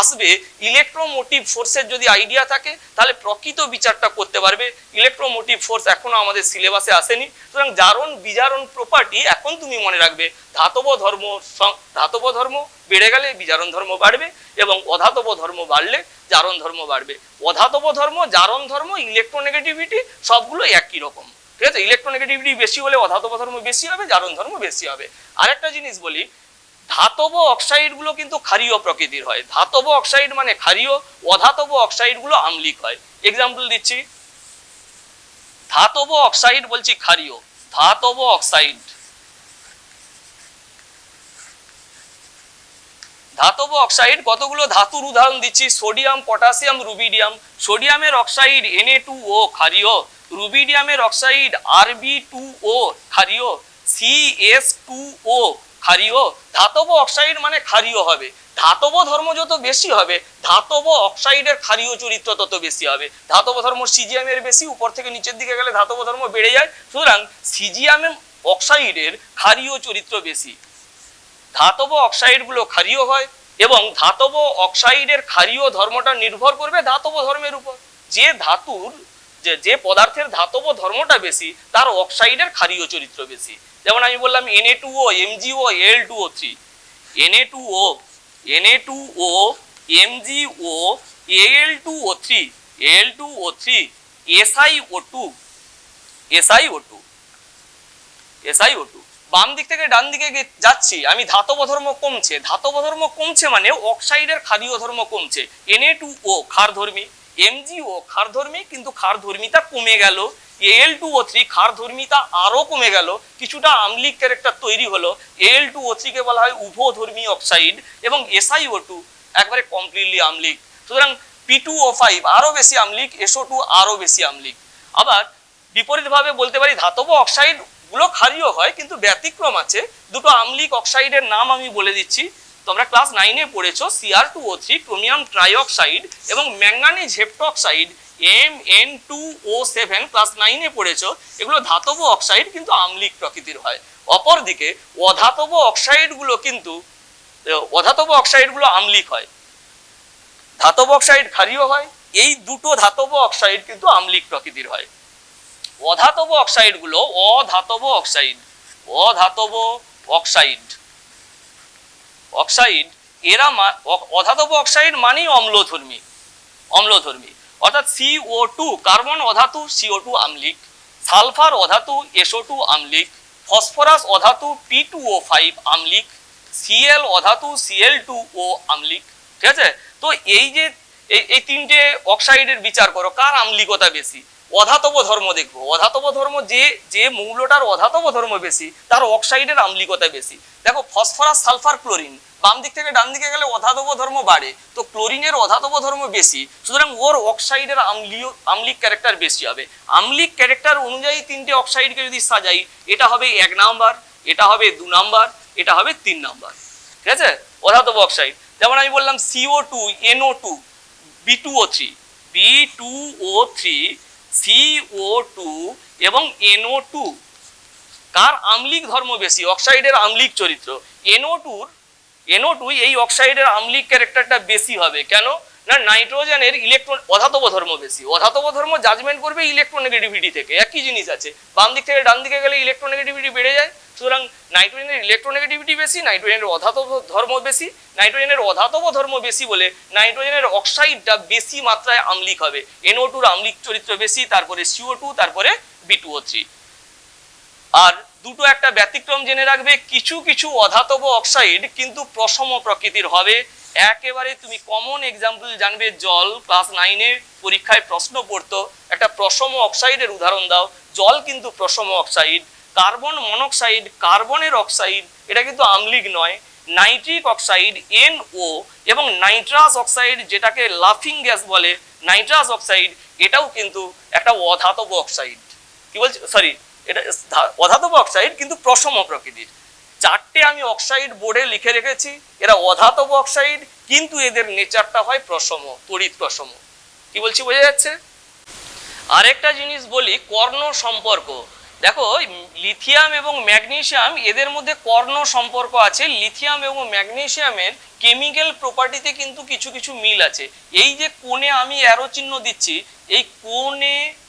আসবে ইলেকট্রোমোটিভ ফোর্সের যদি আইডিয়া থাকে, তাহলে প্রকৃত বিচারটা করতে পারবে। ইলেকট্রোমোটিভ ফোর্স এখনো আমাদের সিলেবাসে আসেনি, সুতরাং জারণ বিজারণ প্রপার্টি এখন তুমি মনে রাখবে। ধাতব ধর্ম বেড়ে গেলে বিজারণ ধর্ম বাড়বে, এবং অধাতব ধর্ম বাড়লে জারণ ধর্ম বাড়বে। অধাতব ধর্ম, জারণ ধর্ম, ইলেকট্রোনেগেটিভিটি সবগুলো একই রকম, ঠিক আছে? ইলেকট্রোনেগেটিভিটি বেশি হলে অধাতব ধর্ম বেশি হবে, জারণ ধর্ম বেশি হবে। আরেকটা জিনিস বলি, ধাতব অক্সাইড গুলো কিন্তু ক্ষারীয় প্রকৃতির হয়। ধাতব অক্সাইড মানে ক্ষারীয়, অধাতব অক্সাইড গুলো আম্লিক হয়। এক্সাম্পল দিচ্ছি, ধাতব অক্সাইড বলছি ক্ষারীয়, ধাতব অক্সাইড, ধাতব অক্সাইড কতগুলো ধাতুর উদাহরণ দিচ্ছি, সোডিয়াম, পটাশিয়াম, রুবিডিয়াম। সোডিয়ামের অক্সাইড Na2O ক্ষারীয়, রুবিডিয়ামের অক্সাইড Rb2O ক্ষারীয়, CS2O ক্ষারীয়। ধাতব অক্সাইড মানে ক্ষারীয় হবে। ধাতব ধর্ম যত বেশি হবে, ধাতব অক্সাইডের ক্ষারীয় চরিত্র তত বেশি হবে। ধাতব ধর্ম সিজিয়ামের বেশি, উপর থেকে নিচের দিকে গেলে ধাতব ধর্ম বেড়ে যায়, সুতরাং সিজিয়াম অক্সাইডের ক্ষারীয় চরিত্র বেশি। ধাতব অক্সাইড গুলো ক্ষারীয় হয়, এবং ধাতব অক্সাইডের ক্ষারীয় ধর্মটা নির্ভর করবে ধাতব ধর্মের উপর। যে ধাতুর যে পদার্থের ধাতব ধর্মটা বেশি, তার অক্সাইডের ক্ষারীয় চরিত্র বেশি। যেমন আমি বললাম Na2O, MgO, Al2O3, Na2O, MgO, Al2O3, Al2O3, SiO2। বাম দিক থেকে ডান দিকে যাচ্ছি আমি, ধাতব ধর্ম কমছে। ধাতব ধর্ম কমছে মানে অক্সাইডের ক্ষারীয় ধর্ম কমছে। Na2O ক্ষারধর্মী, MgO ক্ষারধর্মী, কিন্তু ক্ষারধর্মিতা কমে গেল। Al2O3 ক্ষারধর্মিতা আরো কমে গেল, কিছুটা আম্লিক ক্যারেক্টার তৈরি হলো। Al2O3 কে বলা হয় উভধর্মী অক্সাইড, এবং SiO2 একবারে কমপ্লিটলি আম্লিক। সুতরাং P2O5 আরো বেশি আম্লিক, SO2 আরো বেশি আম্লিক। আবার বিপরীতভাবে বলতে পারি ধাতব অক্সাইড গুলো ক্ষারীয় হয়, কিন্তু ব্যতিক্রম আছে। দুটো আম্লিক অক্সাইডের নাম আমি বলে দিচ্ছি, তোমরা ক্লাস 9-এ পড়েছো, Cr2O3 ক্রোমিয়াম ট্রাইঅক্সাইড, এবং ম্যাঙ্গানিজ হেপ্টক্সাইড Mn2O7 ক্লাস 9-এ পড়েছো। এগুলো ধাতব অক্সাইড, কিন্তু আম্লিক প্রকৃতির হয়। অপরদিকে অধাতব অক্সাইড গুলো আম্লিক হয়, ধাতব অক্সাইড ক্ষারীয় হয়। এই দুটো ধাতব অক্সাইড কিন্তু আম্লিক প্রকৃতির হয়। অধাতব অক্সাইড গুলো, অধাতব অক্সাইড এরা অধাতব অক্সাইড মানেই অম্লধর্মী, অর্থাৎ CO2 কার্বন অধাতু, CO2 আম্লিক, সালফার অধাতু, SO2 আম্লিক, ফসফরাস অধাতু, P2O5 আম্লিক, Cl অধাতু, Cl2O আম্লিক, ঠিক আছে? তো এই যে এই তিনটে অক্সাইডের বিচার করো, কার আম্লিকতা বেশি? অধাতব ধর্ম দেখবো। অধাতব ধর্ম যে মৌলটার অধাতব ধর্ম বেশি, তার অক্সাইডের আম্লিকতা বেশি। দেখো ফসফরাস, সালফার, ক্লোরিন, বাম দিক থেকে ডান দিকে গেলে অধাতব ধর্ম বাড়ে, তো ক্লোরিনের অধাতব ধর্ম বেশি, সুতরাং ওর অক্সাইডের আম্লিক ক্যারেক্টার বেশি হবে। আম্লিক ক্যারেক্টার অনুযায়ী তিনটে অক্সাইডকে যদি সাজাই, এটা হবে 1 নাম্বার, এটা হবে 2 নাম্বার, এটা হবে 3 নাম্বার, ঠিক আছে? অধাতব অক্সাইড যেমন আমি বললাম CO2, NO2, B2O3, CO2 এবং NO2, কার আম্লিক ধর্ম বেশি? অক্সাইডের আম্লিক চরিত্র। NO2 এই অক্সাইডের আম্লিক ক্যারেক্টারটা বেশি হবে। কেন না? নাইট্রোজেনের ইলেকট্রন অধাতব ধর্ম বেশি। অধাতব ধর্ম জাজমেন্ট করবে ইলেকট্রোনেগেটিভিটি থেকে। একই জিনিস আছে, বাম দিক থেকে ডান দিকে গেলে ইলেকট্রোনেগেটিভিটি বেড়ে যায়, সুতরাং নাইট্রোজেনের ইলেকট্রোনেগেটিভিটি বেশি, নাইট্রোজেনের অধাতব ধর্ম বেশি। নাইট্রোজেনের অধাতব ধর্ম বেশি বলে নাইট্রোজেনের অক্সাইডটা বেশি মাত্রায় আম্লিক হবে। NO2-র আম্লিক চরিত্র বেশি, তারপরে CO2, তারপরে B2O3। আর দুটো একটা ব্যতিক্রম জেনে রাখবে, কিছু কিছু অধাতব অক্সাইড কিন্তু প্রশম প্রকৃতির হবে। একেবারে তুমি কমন এক্সাম্পল জানবে, জল। ক্লাস 9-এ পরীক্ষায় প্রশ্ন পড়তো, একটা প্রশম অক্সাইডের উদাহরণ দাও। জল কিন্তু প্রশম অক্সাইড। কার্বন মনোক্সাইড, কার্বনের অক্সাইড, এটা কিন্তু আম্লিক নয়। নাইট্রিক অক্সাইড NO এবং নাইট্রাস অক্সাইড, যেটাকে লাফিং গ্যাস বলে, নাইট্রাস অক্সাইড, এটাও কিন্তু একটা অধাতব অক্সাইড। কি বলছি, সরি, এটা অধাতব অক্সাইড কিন্তু প্রশম প্রকৃতির। 4টে আমি অক্সাইড বোর্ডে লিখে রেখেছি, এরা অধাতব অক্সাইড, কিন্তু এদের নেচারটা হয় প্রশম, তড়িৎ প্রশম। কি বলছি বোঝা যাচ্ছে? আরেকটা জিনিস বলি, কর্ণ সম্পর্ক। দেখো, লিথিয়াম এবং ম্যাগনেসিয়াম এদের মধ্যে কর্ণ সম্পর্ক আছে। লিথিয়াম এবং ম্যাগনেসিয়ামের কেমিক্যাল প্রপার্টিতে কিন্তু কিছু কিছু মিল আছে। এই যে কোণে আমি অ্যারো চিহ্ন দিচ্ছি, এই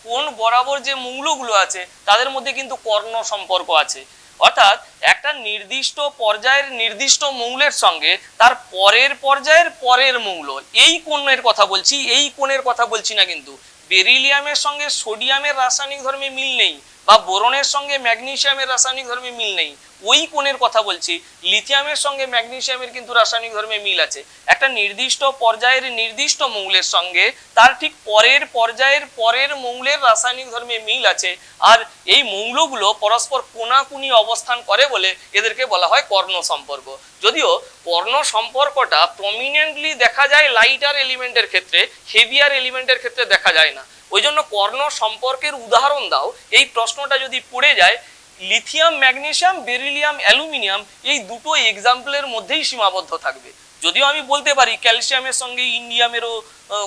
কোণ বরাবর যে মৌলগুলো আছে তাদের মধ্যে কিন্তু কর্ণ সম্পর্ক আছে। অর্থাৎ একটা নির্দিষ্ট পর্যায়ের নির্দিষ্ট মৌলের সঙ্গে তার পরের পর্যায়ের পরের মৌল, এই কোণের কথা বলছি, এই কোণের কথা বলছি না। কিন্তু বেরিলিয়ামের সঙ্গে সোডিয়ামের রাসায়নিক ধর্মে মিল নেই, বা বোরনের সঙ্গে ম্যাগনেসিয়ামের রাসায়নিক ধর্মে মিল নেই, ওই কোণের কথা বলছি। লিথিয়ামের সঙ্গে ম্যাগনেসিয়ামের কিন্তু রাসায়নিক ধর্মে মিল আছে। একটা নির্দিষ্ট পর্যায়ের নির্দিষ্ট মৌলের সঙ্গে তার ঠিক পরের পর্যায়ের পরের মৌলের রাসায়নিক ধর্মে মিল আছে, আর এই মৌলগুলো পরস্পর কোণাকুনি অবস্থান করে বলে এদেরকে বলা হয় কর্ণ সম্পর্ক। যদিও কর্ণ সম্পর্কটা প্রমিনেন্টলি দেখা যায় লাইটার এলিমেন্টের ক্ষেত্রে, হেভিয়ার এলিমেন্টের ক্ষেত্রে দেখা যায় না। ওই জন্য কর্ণ সম্পর্কের উদাহরণ দাও, এই প্রশ্নটা যদি পড়ে যায়, লিথিয়াম ম্যাগনেসিয়াম, বেরিলিয়াম অ্যালুমিনিয়াম এই দুটো এক্সাম্পলের মধ্যেই সীমাবদ্ধ থাকবে। যদিও আমি বলতে পারি ক্যালসিয়ামের সঙ্গে ইন্ডিয়ামেরও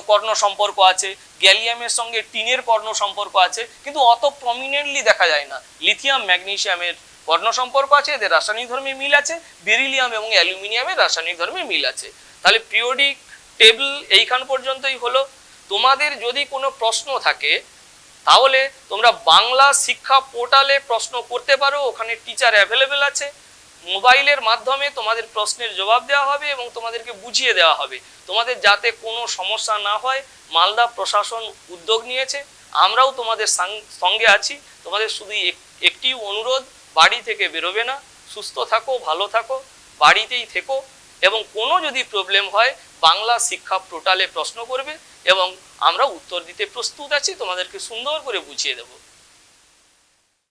কর্ণ সম্পর্ক আছে, গ্যালিয়ামের সঙ্গে টিনের কর্ণ সম্পর্ক আছে, কিন্তু অত প্রমিনেন্টলি দেখা যায় না। লিথিয়াম ম্যাগনেসিয়ামের কর্ণ সম্পর্ক আছে, এদের রাসায়নিক ধর্মে মিল আছে। বেরিলিয়াম এবং অ্যালুমিনিয়ামের রাসায়নিক ধর্মে মিল আছে। তাহলে পিরিয়ডিক টেবিল এইখান পর্যন্তই হলো। তোমাদের যদি কোনো প্রশ্ন থাকে তাহলে তোমরা বাংলা শিক্ষা পোর্টালে প্রশ্ন করতে পারো, ওখানে টিচার অ্যাভেলেবেল আছে। মোবাইলের মাধ্যমে তোমাদের প্রশ্নের জবাব দেওয়া হবে এবং তোমাদেরকে বুঝিয়ে দেওয়া হবে। তোমাদের যাতে কোনো সমস্যা না হয় মালদা প্রশাসন উদ্যোগ নিয়েছে, আমরাও তোমাদের সঙ্গে আছি। তোমাদের শুধু একটি অনুরোধ, বাড়ি থেকে বেরোবে না, সুস্থ থাকো, ভালো থাকো, বাড়িতেই থেকো, এবং কোনো যদি প্রবলেম হয় বাংলা শিক্ষা পোর্টালে প্রশ্ন করবে এবং আমরা উত্তর দিতে প্রস্তুত আছি, তোমাদেরকে সুন্দর করে বুঝিয়ে দেবো।